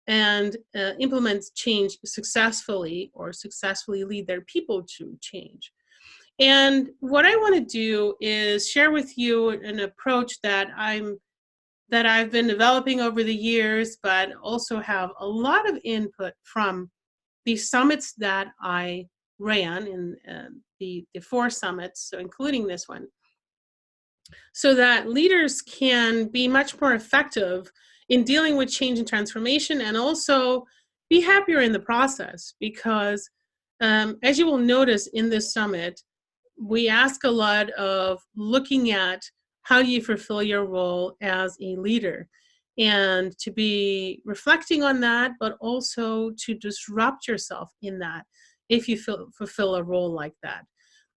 and implement change successfully, or successfully lead their people to change. And what I want to do is share with you an approach that I've been developing over the years, but also have a lot of input from the summits that I ran in the 4 summits, so including this one, so that leaders can be much more effective in dealing with change and transformation, and also be happier in the process. Because as you will notice in this summit, we ask a lot of looking at how do you fulfill your role as a leader, and to be reflecting on that, but also to disrupt yourself in that if you fulfill a role like that.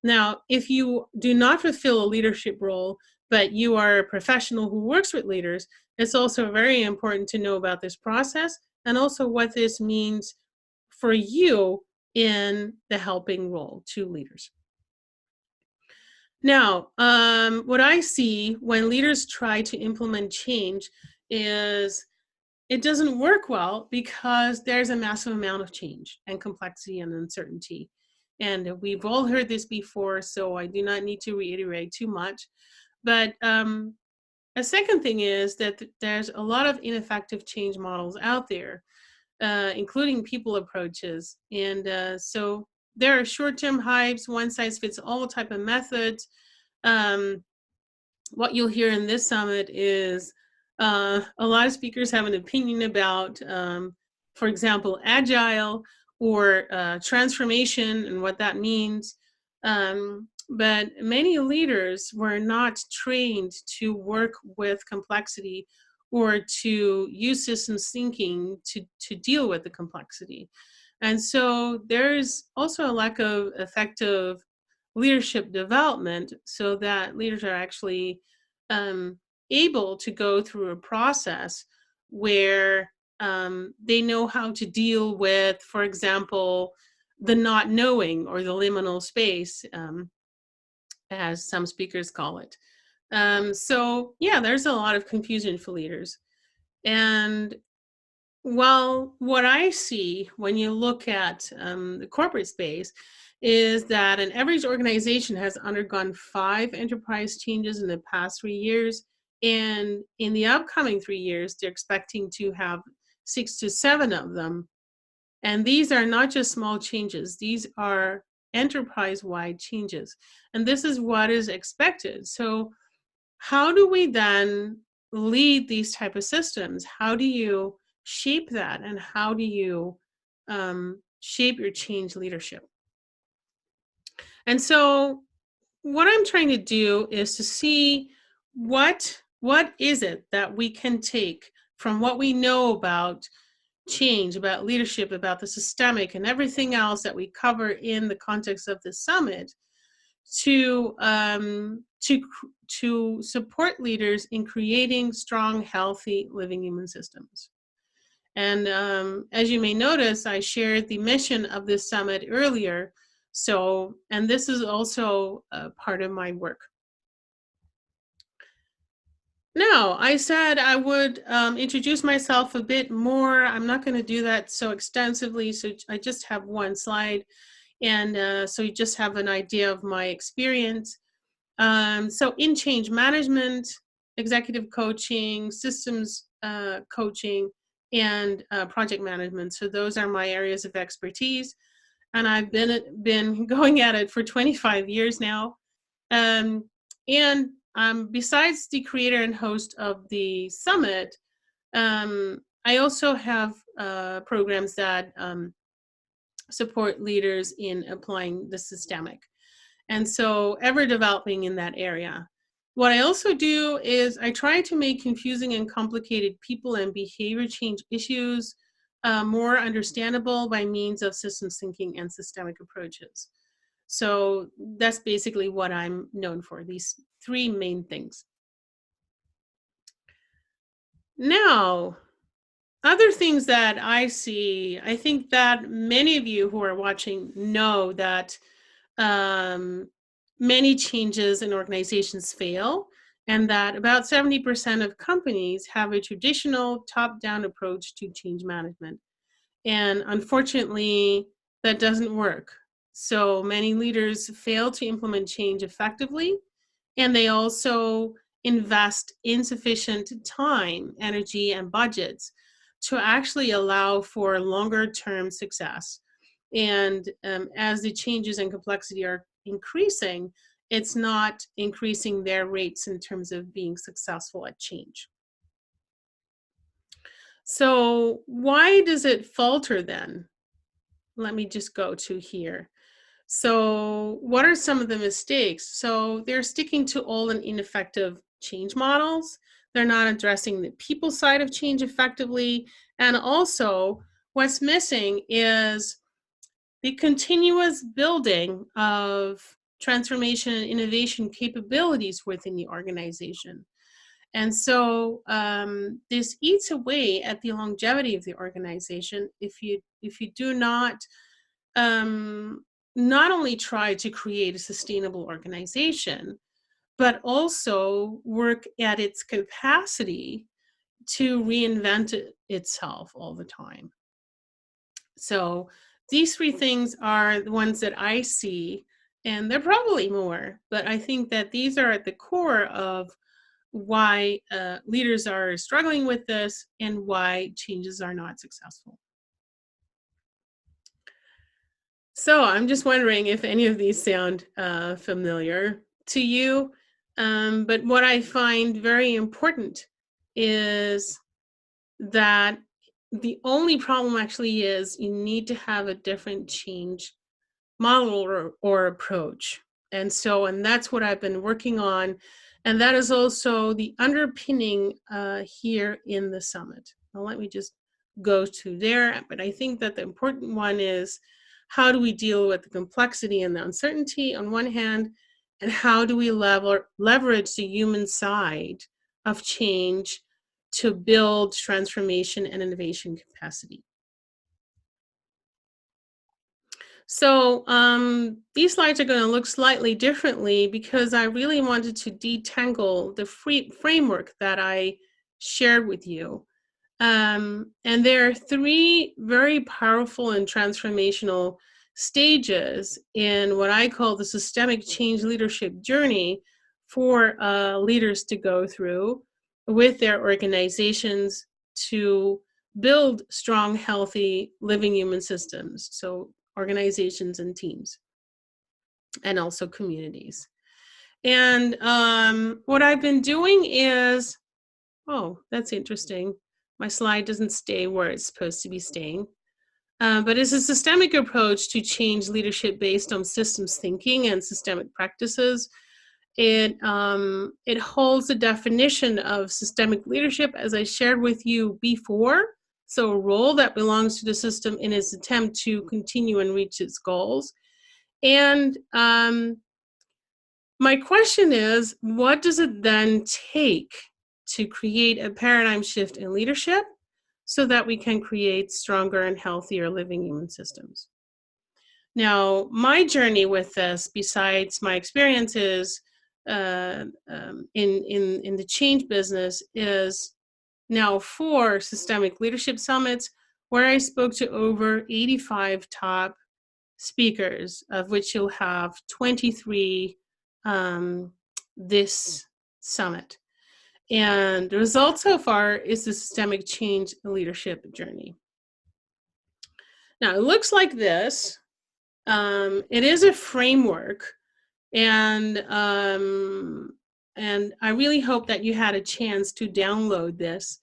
Now, if you do not fulfill a leadership role, but you are a professional who works with leaders, it's also very important to know about this process, and also what this means for you in the helping role to leaders. Now, what I see when leaders try to implement change is it doesn't work well, because there's a massive amount of change and complexity and uncertainty. And we've all heard this before, so I do not need to reiterate too much. But a second thing is that there's a lot of ineffective change models out there, including people approaches. And so there are short-term hypes, one-size-fits-all type of methods. What you'll hear in this summit is a lot of speakers have an opinion about, for example, agile or transformation and what that means. But many leaders were not trained to work with complexity or to use systems thinking to deal with the complexity. And so there's also a lack of effective leadership development, so that leaders are actually able to go through a process where they know how to deal with, for example, the not knowing, or the liminal space, as some speakers call it. So yeah, there's a lot of confusion for leaders. And well, what I see when you look at the corporate space is that an average organization has undergone 5 enterprise changes in the past 3 years. And in the upcoming 3 years, they're expecting to have 6 to 7 of them. And these are not just small changes, these are enterprise-wide changes. And this is what is expected. So how do we then lead these type of systems? How do you shape that? And how do you shape your change leadership? And so what I'm trying to do is to see what is it that we can take from what we know about change, about leadership, about the systemic, and everything else that we cover in the context of the summit, to support leaders in creating strong, healthy, living human systems. And as you may notice, I shared the mission of this summit earlier. So, and this is also part of my work. Now, I said I would introduce myself a bit more. I'm not going to do that so extensively, so I just have one slide. And so you just have an idea of my experience. So in change management, executive coaching, systems coaching, and project management. So those are my areas of expertise. And I've been going at it for 25 years now. And besides the creator and host of the summit, I also have programs that support leaders in applying the systemic. And so ever developing in that area. What I also do is I try to make confusing and complicated people and behavior change issues more understandable by means of systems thinking and systemic approaches. So that's basically what I'm known for, these three main things. Now, other things that I see, I think that many of you who are watching know that many changes in organizations fail, and that about 70% of companies have a traditional top-down approach to change management. And unfortunately, that doesn't work. So many leaders fail to implement change effectively, and they also invest insufficient time, energy, and budgets to actually allow for longer-term success. And as the changes and complexity are increasing, it's not increasing their rates in terms of being successful at change. So why does it falter then? Let me just go to here. So what are some of the mistakes? So they're sticking to old and ineffective change models. They're not addressing the people side of change effectively. And also what's missing is the continuous building of transformation and innovation capabilities within the organization. And so this eats away at the longevity of the organization if you do not only try to create a sustainable organization, but also work at its capacity to reinvent itself all the time. So these three things are the ones that I see, and there are probably more, but I think that these are at the core of why leaders are struggling with this and why changes are not successful. So I'm just wondering if any of these sound familiar to you. But what I find very important is that the only problem actually is you need to have a different change model or approach. And that's what I've been working on. And that is also the underpinning here in the summit. Now let me just go to there. But I think that the important one is, how do we deal with the complexity and the uncertainty on one hand, and how do we leverage the human side of change to build transformation and innovation capacity? So these slides are going to look slightly differently because I really wanted to detangle the framework that I shared with you. And there are three very powerful and transformational stages in what I call the systemic change leadership journey for leaders to go through with their organizations to build strong, healthy, living human systems. So organizations and teams, and also communities. And what I've been doing is, oh, that's interesting. My slide doesn't stay where it's supposed to be staying. But it's a systemic approach to change leadership based on systems thinking and systemic practices. It holds the definition of systemic leadership, as I shared with you before. So a role that belongs to the system in its attempt to continue and reach its goals. And my question is, what does it then take to create a paradigm shift in leadership so that we can create stronger and healthier living human systems? Now, my journey with this, besides my experiences in the change business, is now 4 systemic leadership summits where I spoke to over 85 top speakers, of which you'll have 23 this summit. And the result so far is the systemic change leadership journey. Now, it looks like this. It is a framework, and and I really hope that you had a chance to download this.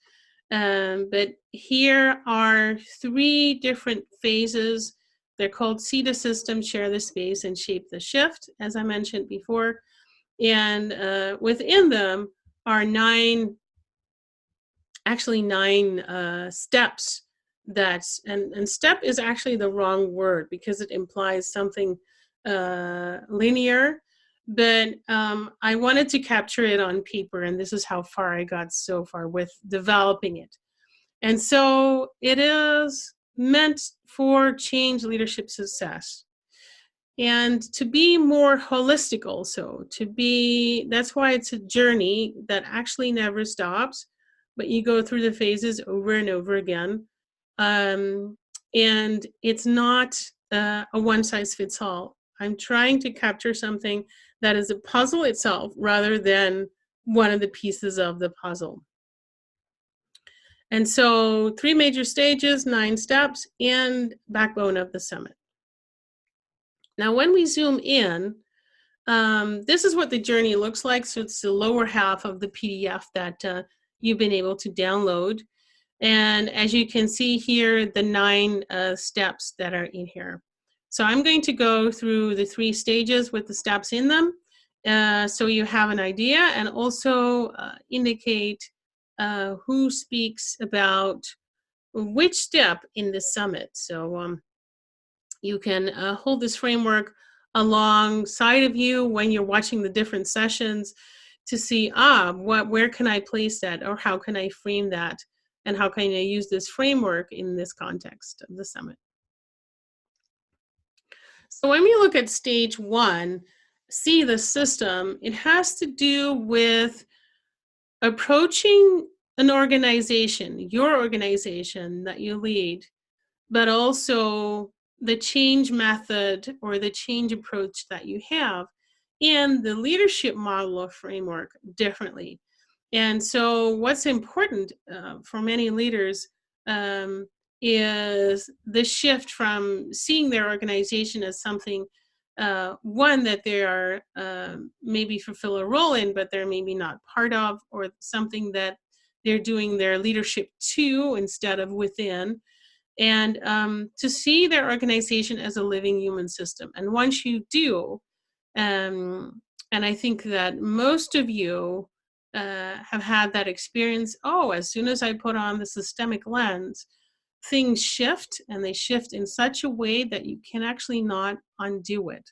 But here are 3 different phases. They're called See the System, Share the Space, and Shape the Shift, as I mentioned before. And within them are 9 steps. And step is actually the wrong word because it implies something linear, but I wanted to capture it on paper, and this is how far I got so far with developing it. And so it is meant for change leadership success. And to be more holistic also, that's why it's a journey that actually never stops, but you go through the phases over and over again. And it's not a one size fits all. I'm trying to capture something that is a puzzle itself rather than one of the pieces of the puzzle. And so 3 major stages, 9 steps, and backbone of the summit. Now, when we zoom in, this is what the journey looks like. So it's the lower half of the PDF that you've been able to download. And as you can see here, the 9 steps that are in here. So I'm going to go through the 3 stages with the steps in them so you have an idea, and also indicate who speaks about which step in the summit. So you can hold this framework alongside of you when you're watching the different sessions to see, where can I place that, or how can I frame that, and how can I use this framework in this context of the summit. So when we look at stage 1, see the system, it has to do with approaching an organization, your organization that you lead, but also the change method or the change approach that you have, and the leadership model or framework differently. And so what's important for many leaders is the shift from seeing their organization as something, one, that they are maybe fulfill a role in, but they're maybe not part of, or something that they're doing their leadership to instead of within, and to see their organization as a living human system. And once you do, and I think that most of you have had that experience, as soon as I put on the systemic lens, things shift, and they shift in such a way that you can actually not undo it.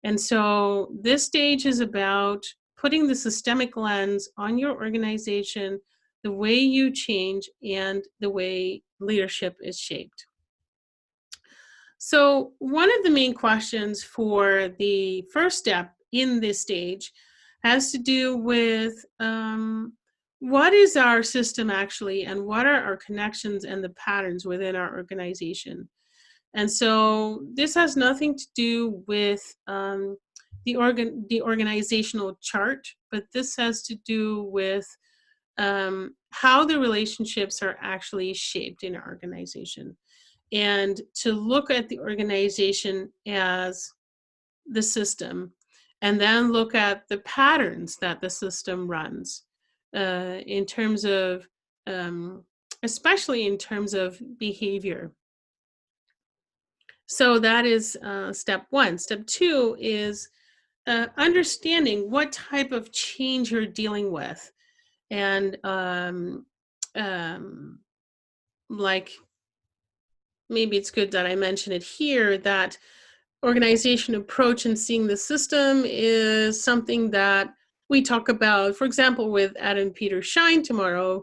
And so this stage is about putting the systemic lens on your organization, the way you change, and the way leadership is shaped. So one of the main questions for the first step in this stage has to do with what is our system actually, and what are our connections and the patterns within our organization. And so this has nothing to do with the organizational chart, but this has to do with how the relationships are actually shaped in our organization, and to look at the organization as the system, and then look at the patterns that the system runs in terms of, especially in terms of behavior. So that is step 1. Step 2 is understanding what type of change you're dealing with. And like, maybe it's good that I mention it here, that organization approach and seeing the system is something that we talk about, for example, with Adam Peter Shine tomorrow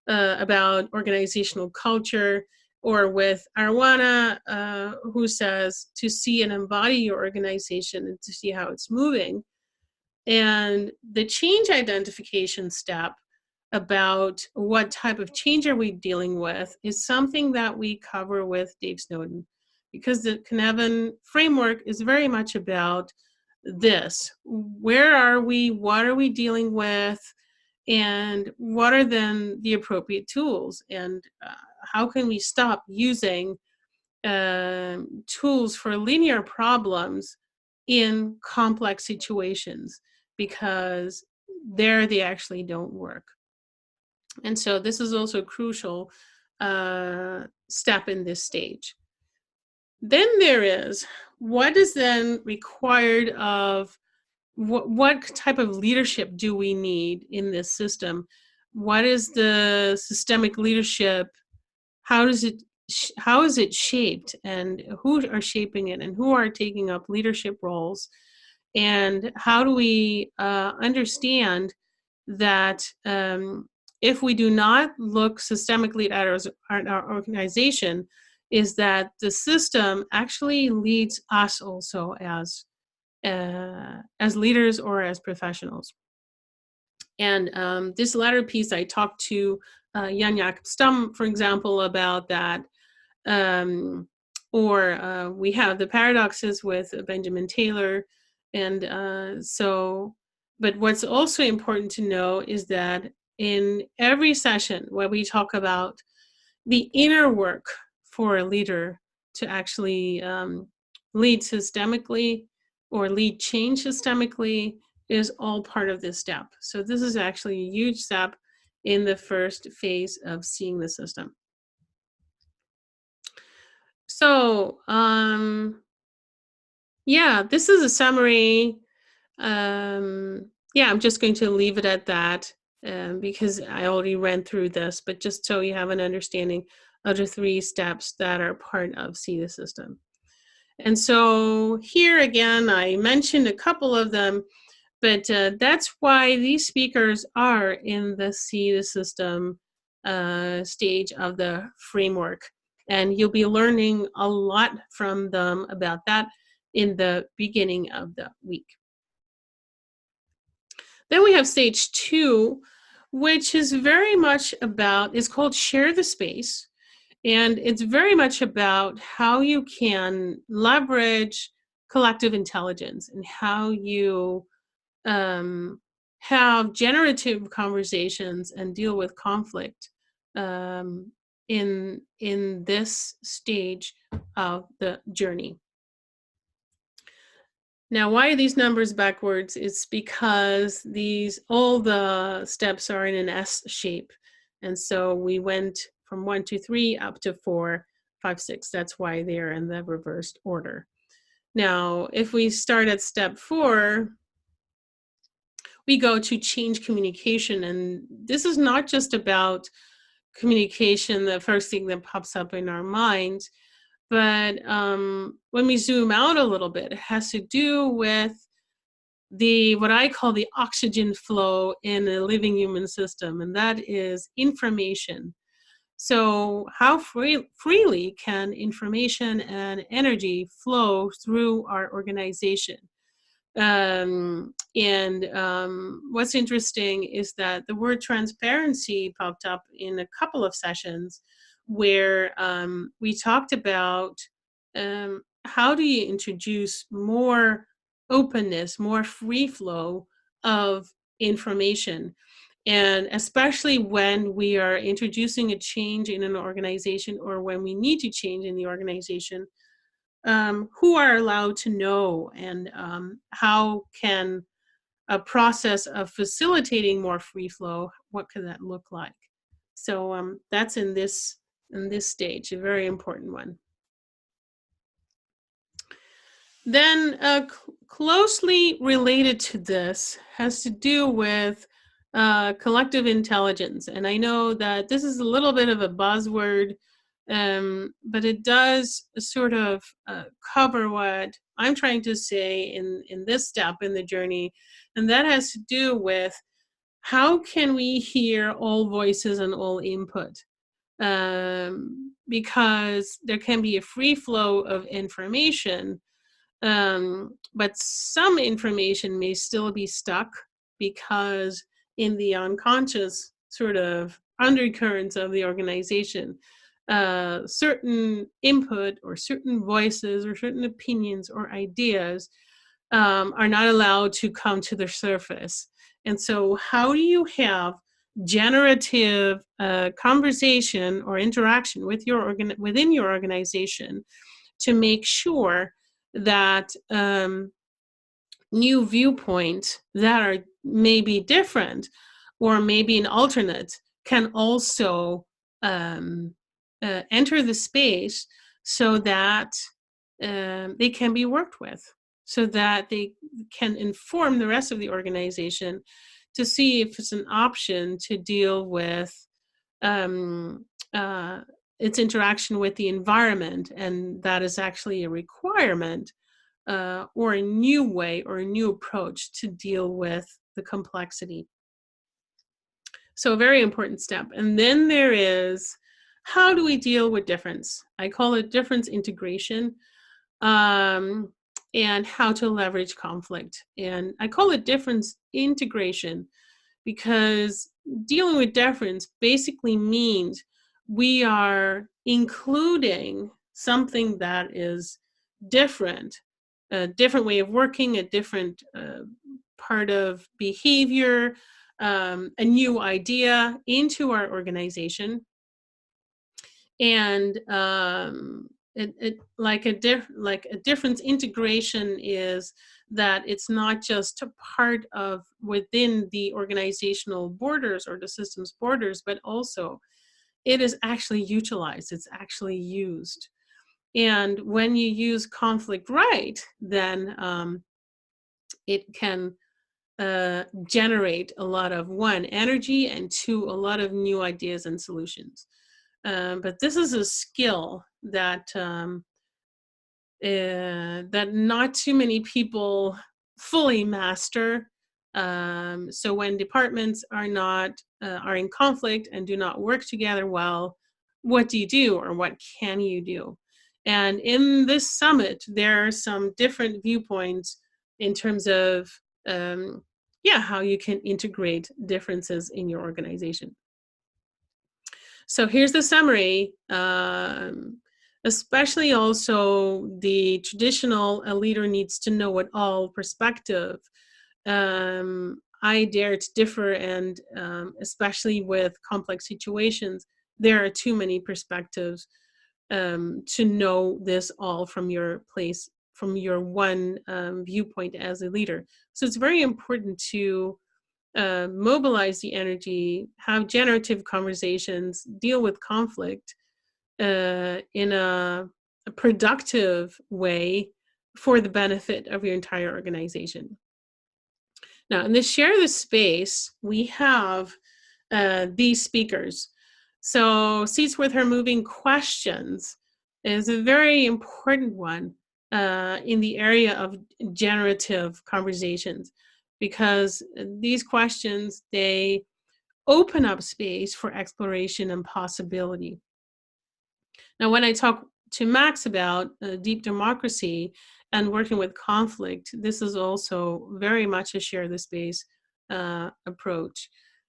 about organizational culture, or with Arwana, who says to see and embody your organization and to see how it's moving. And the change identification step about what type of change are we dealing with is something that we cover with Dave Snowden, because the Cynefin framework is very much about this. Where are we? What are we dealing with? And what are then the appropriate tools? And how can we stop using tools for linear problems in complex situations? Because there they actually don't work. And so this is also a crucial step in this stage. Then there is what is then required of what type of leadership do we need in this system? What is the systemic leadership? How is it shaped, and who are shaping it, and who are taking up leadership roles? And how do we understand that if we do not look systemically at our organization, is that the system actually leads us also as leaders or as professionals. And this latter piece, I talked to Jan Jacob Stam, for example, about that. Or we have the paradoxes with Benjamin Taylor. And but what's also important to know is that in every session where we talk about the inner work for a leader to actually lead systemically or lead change systemically is all part of this step. So this is actually a huge step in the first phase of seeing the system. So yeah, this is a summary. Yeah, I'm just going to leave it at that because I already ran through this, but just so you have an understanding of the 3 steps that are part of See the System. And so here again, I mentioned a couple of them, but that's why these speakers are in the See the System stage of the framework. And you'll be learning a lot from them about that in the beginning of the week. Then we have stage 2, which is very much about, it's called Share the Space. And it's very much about how you can leverage collective intelligence and how you have generative conversations and deal with conflict in this stage of the journey. Now, why are these numbers backwards? It's because all the steps are in an S shape. And so we went from 1, 2, 3 up to 4, 5, 6. That's why they're in the reversed order. Now, if we start at step 4, we go to change communication. And this is not just about communication, the first thing that pops up in our minds. But when we zoom out a little bit, it has to do with what I call the oxygen flow in a living human system, and that is information. So how freely can information and energy flow through our organization? What's interesting is that the word transparency popped up in a couple of sessions where we talked about how do you introduce more openness, more free flow of information. And especially when we are introducing a change in an organization or when we need to change in the organization, who are allowed to know, and how can a process of facilitating more free flow, what could that look like? So that's in this stage, a very important one. Then closely related to this has to do with collective intelligence. And I know that this is a little bit of a buzzword, but it does sort of cover what I'm trying to say in this step in the journey. And that has to do with how can we hear all voices and all input? Because there can be a free flow of information, but some information may still be stuck because in the unconscious sort of undercurrents of the organization, certain input or certain voices or certain opinions or ideas are not allowed to come to the surface. And so how do you have generative conversation or interaction with within your organization to make sure that new viewpoints that are may be different or maybe an alternate can also enter the space so that they can be worked with, so that they can inform the rest of the organization to see if it's an option to deal with its interaction with the environment, and that is actually a requirement or a new way or a new approach to deal with the complexity. So a very important step. And then there is, how do we deal with difference? I call it difference integration, and how to leverage conflict. And I call it difference integration because dealing with difference basically means we are including something that is different, a different way of working, a different part of behavior, a new idea into our organization. And like a difference integration is that it's not just a part of within the organizational borders or the system's borders, but also it is actually utilized, it's actually used. And when you use conflict right, then it can generate a lot of, one, energy, and two, a lot of new ideas and solutions. But this is a skill that that not too many people fully master. So when departments are in conflict and do not work together well, what do you do, or what can you do? And in this summit, there are some different viewpoints in terms of how you can integrate differences in your organization. So here's the summary. Especially also the traditional, a leader needs to know it all perspective. I dare to differ, and especially with complex situations, there are too many perspectives to know this all from your place, from your one viewpoint as a leader. So it's very important to mobilize the energy, have generative conversations, deal with conflict in a productive way for the benefit of your entire organization. Now, in the Share the Space, we have these speakers. So Seats with Her Moving Questions is a very important one in the area of generative conversations, because these questions, they open up space for exploration and possibility. Now, when I talk to Max about deep democracy and working with conflict, this is also very much a share the space approach.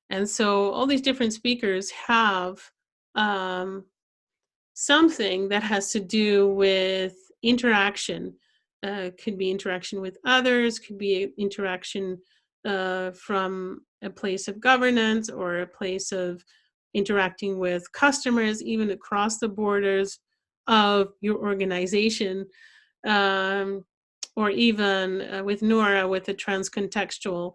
And so all these different speakers have something that has to do with interaction. Could be interaction with others, could be interaction from a place of governance or a place of interacting with customers, even across the borders of your organization, or even with Nora with the transcontextual,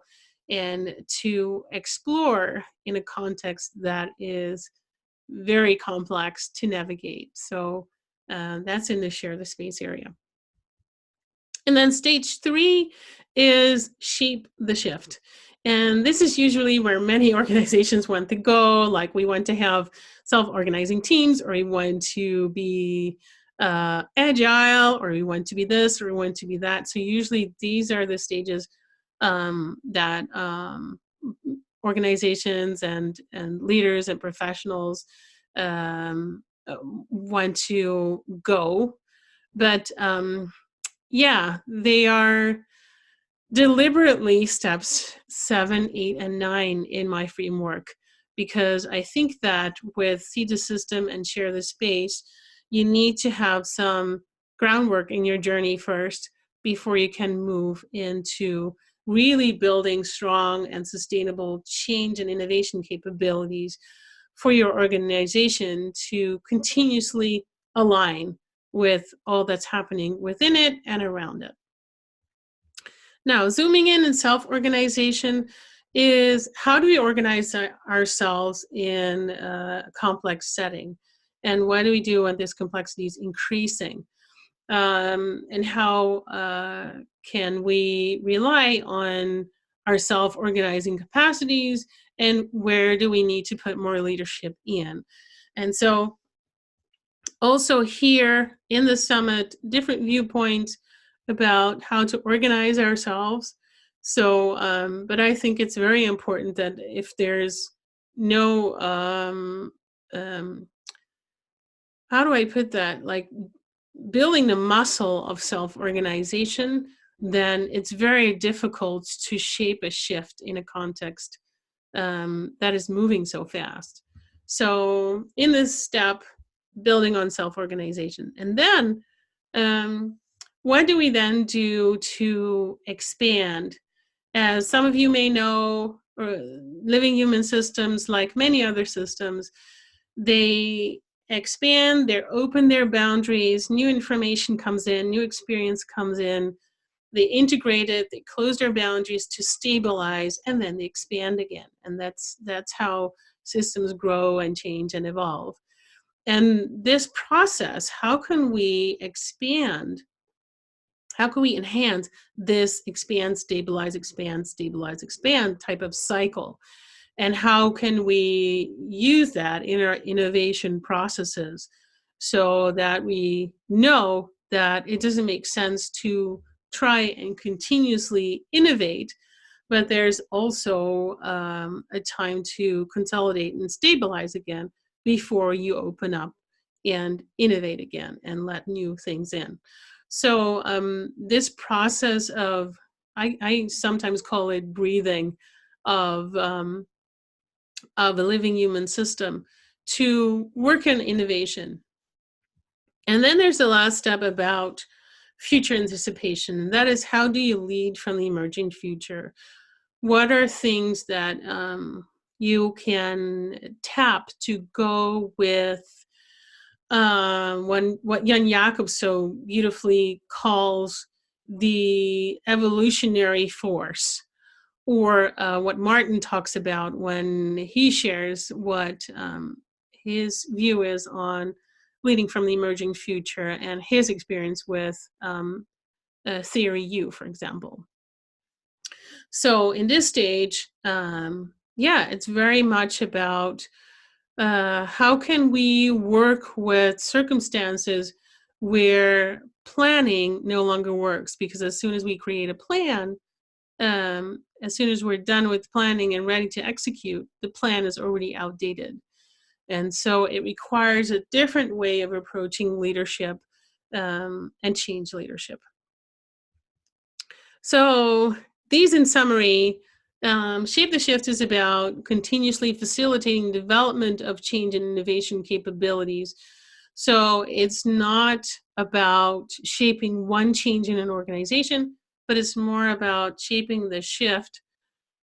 and to explore in a context that is very complex to navigate. So that's in the Share the Space area. And then stage 3 is Shape the Shift. And this is usually where many organizations want to go. Like, we want to have self-organizing teams, or we want to be agile, or we want to be this, or we want to be that. So usually these are the stages that organizations and leaders and professionals want to go. But yeah, they are deliberately steps 7, 8, and 9 in my framework, because I think that with Seed the System and Share the Space, you need to have some groundwork in your journey first before you can move into really building strong and sustainable change and innovation capabilities for your organization to continuously align with all that's happening within it and around it. Now, zooming in self-organization, is how do we organize ourselves in a complex setting? And what do we do when this complexity is increasing? And how can we rely on our self-organizing capacities, and where do we need to put more leadership in? And so also here in the summit, different viewpoints about how to organize ourselves. So, but I think it's very important that if there's no, how do I put that? Like building the muscle of self-organization, then it's very difficult to shape a shift in a context that is moving so fast. So in this step, building on self-organization. And then what do we then do to expand? As some of you may know, living human systems, like many other systems, they expand, they open their boundaries, new information comes in, new experience comes in, they integrate it, they close their boundaries to stabilize, and then they expand again. And that's how systems grow and change and evolve. And this process, how can we expand? How can we enhance this expand, stabilize, expand, stabilize, expand type of cycle? And how can we use that in our innovation processes so that we know that it doesn't make sense to try and continuously innovate, but there's also a time to consolidate and stabilize again before you open up and innovate again and let new things in. So this process of, I sometimes call it breathing of a living human system to work on innovation. And then there's the last step about future anticipation. And that is, how do you lead from the emerging future? What are things that you can tap to go with what Jan Jakob so beautifully calls the evolutionary force, or what Martin talks about when he shares what his view is on leading from the emerging future and his experience with Theory U, for example. So in this stage, yeah, it's very much about how can we work with circumstances where planning no longer works, because as soon as we create a plan, as soon as we're done with planning and ready to execute, the plan is already outdated. And so it requires a different way of approaching leadership and change leadership. So these, in summary, Shape the Shift is about continuously facilitating development of change and innovation capabilities. So it's not about shaping one change in an organization, but it's more about shaping the shift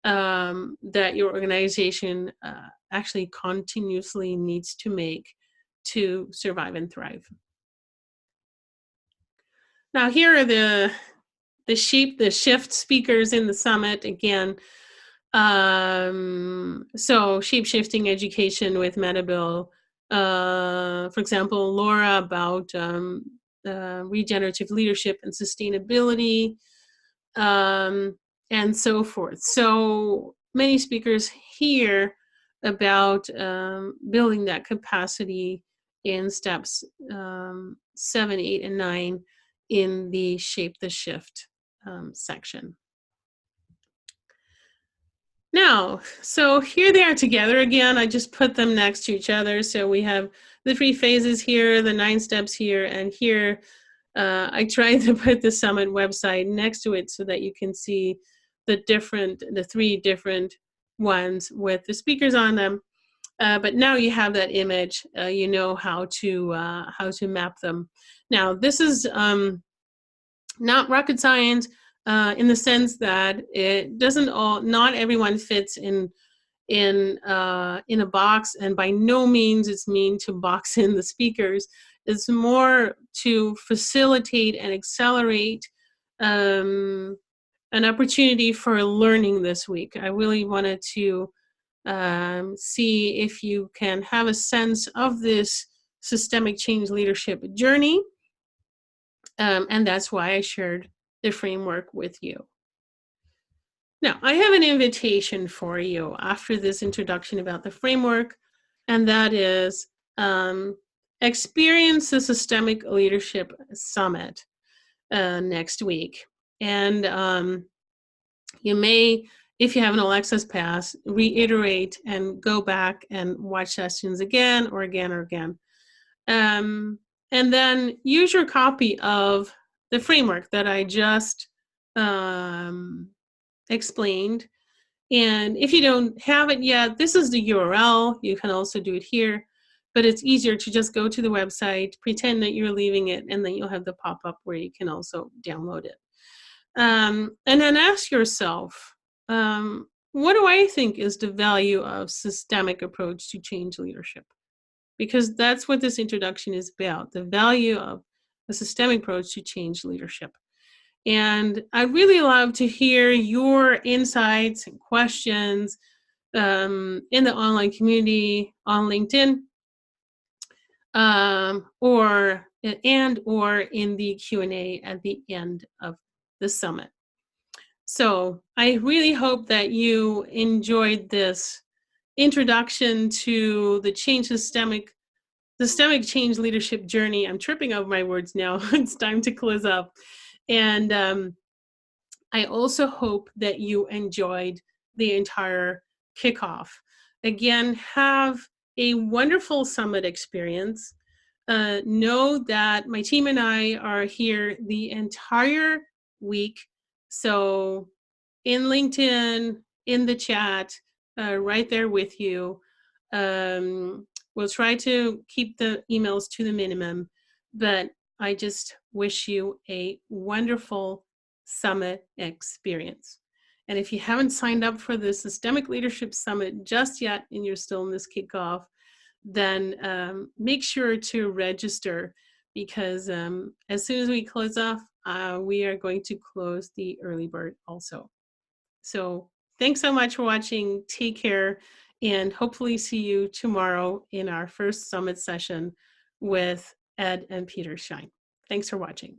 that your organization actually continuously needs to make to survive and thrive. Now, here are the shift speakers in the summit again. So shape-shifting education with Metabill. For example, Laura about regenerative leadership and sustainability, and so forth. So many speakers here about building that capacity in steps 7, 8, and 9 in the Shape the Shift section. Now, so here they are together again. I just put them next to each other. So we have the 3 phases here, the 9 steps here, and here I tried to put the summit website next to it so that you can see the 3 different ones with the speakers on them. But now you have that image, you know how to map them. Now, this is not rocket science in the sense that it doesn't not everyone fits in a box, and by no means it's mean to box in the speakers. It's more to facilitate and accelerate an opportunity for learning this week. I really wanted to see if you can have a sense of this systemic change leadership journey. And that's why I shared the framework with you. Now, I have an invitation for you after this introduction about the framework, and that is experience the Systemic Leadership Summit next week. And you may, if you have an All Access Pass, reiterate and go back and watch sessions again or again or again. And then use your copy of the framework that I just explained. And if you don't have it yet, this is the URL. You can also do it here, but it's easier to just go to the website, pretend that you're leaving it, and then you'll have the pop-up where you can also download it. And then ask yourself, what do I think is the value of systemic approach to change leadership? Because that's what this introduction is about, the value of a systemic approach to change leadership. And I'd really love to hear your insights and questions in the online community on LinkedIn, or in the Q&A at the end of the summit. So I really hope that you enjoyed this introduction to the systemic change leadership journey. I'm tripping over my words now. It's time to close up. And I also hope that you enjoyed the entire kickoff. Again, have a wonderful summit experience. Know that my team and I are here the entire week. So in LinkedIn, in the chat, right there with you. We'll try to keep the emails to the minimum, but I just wish you a wonderful summit experience. And if you haven't signed up for the Systemic Leadership Summit just yet, and you're still in this kickoff, then make sure to register, because as soon as we close off, we are going to close the early bird also. So thanks so much for watching. Take care, and hopefully see you tomorrow in our first summit session with Ed and Peter Schein. Thanks for watching.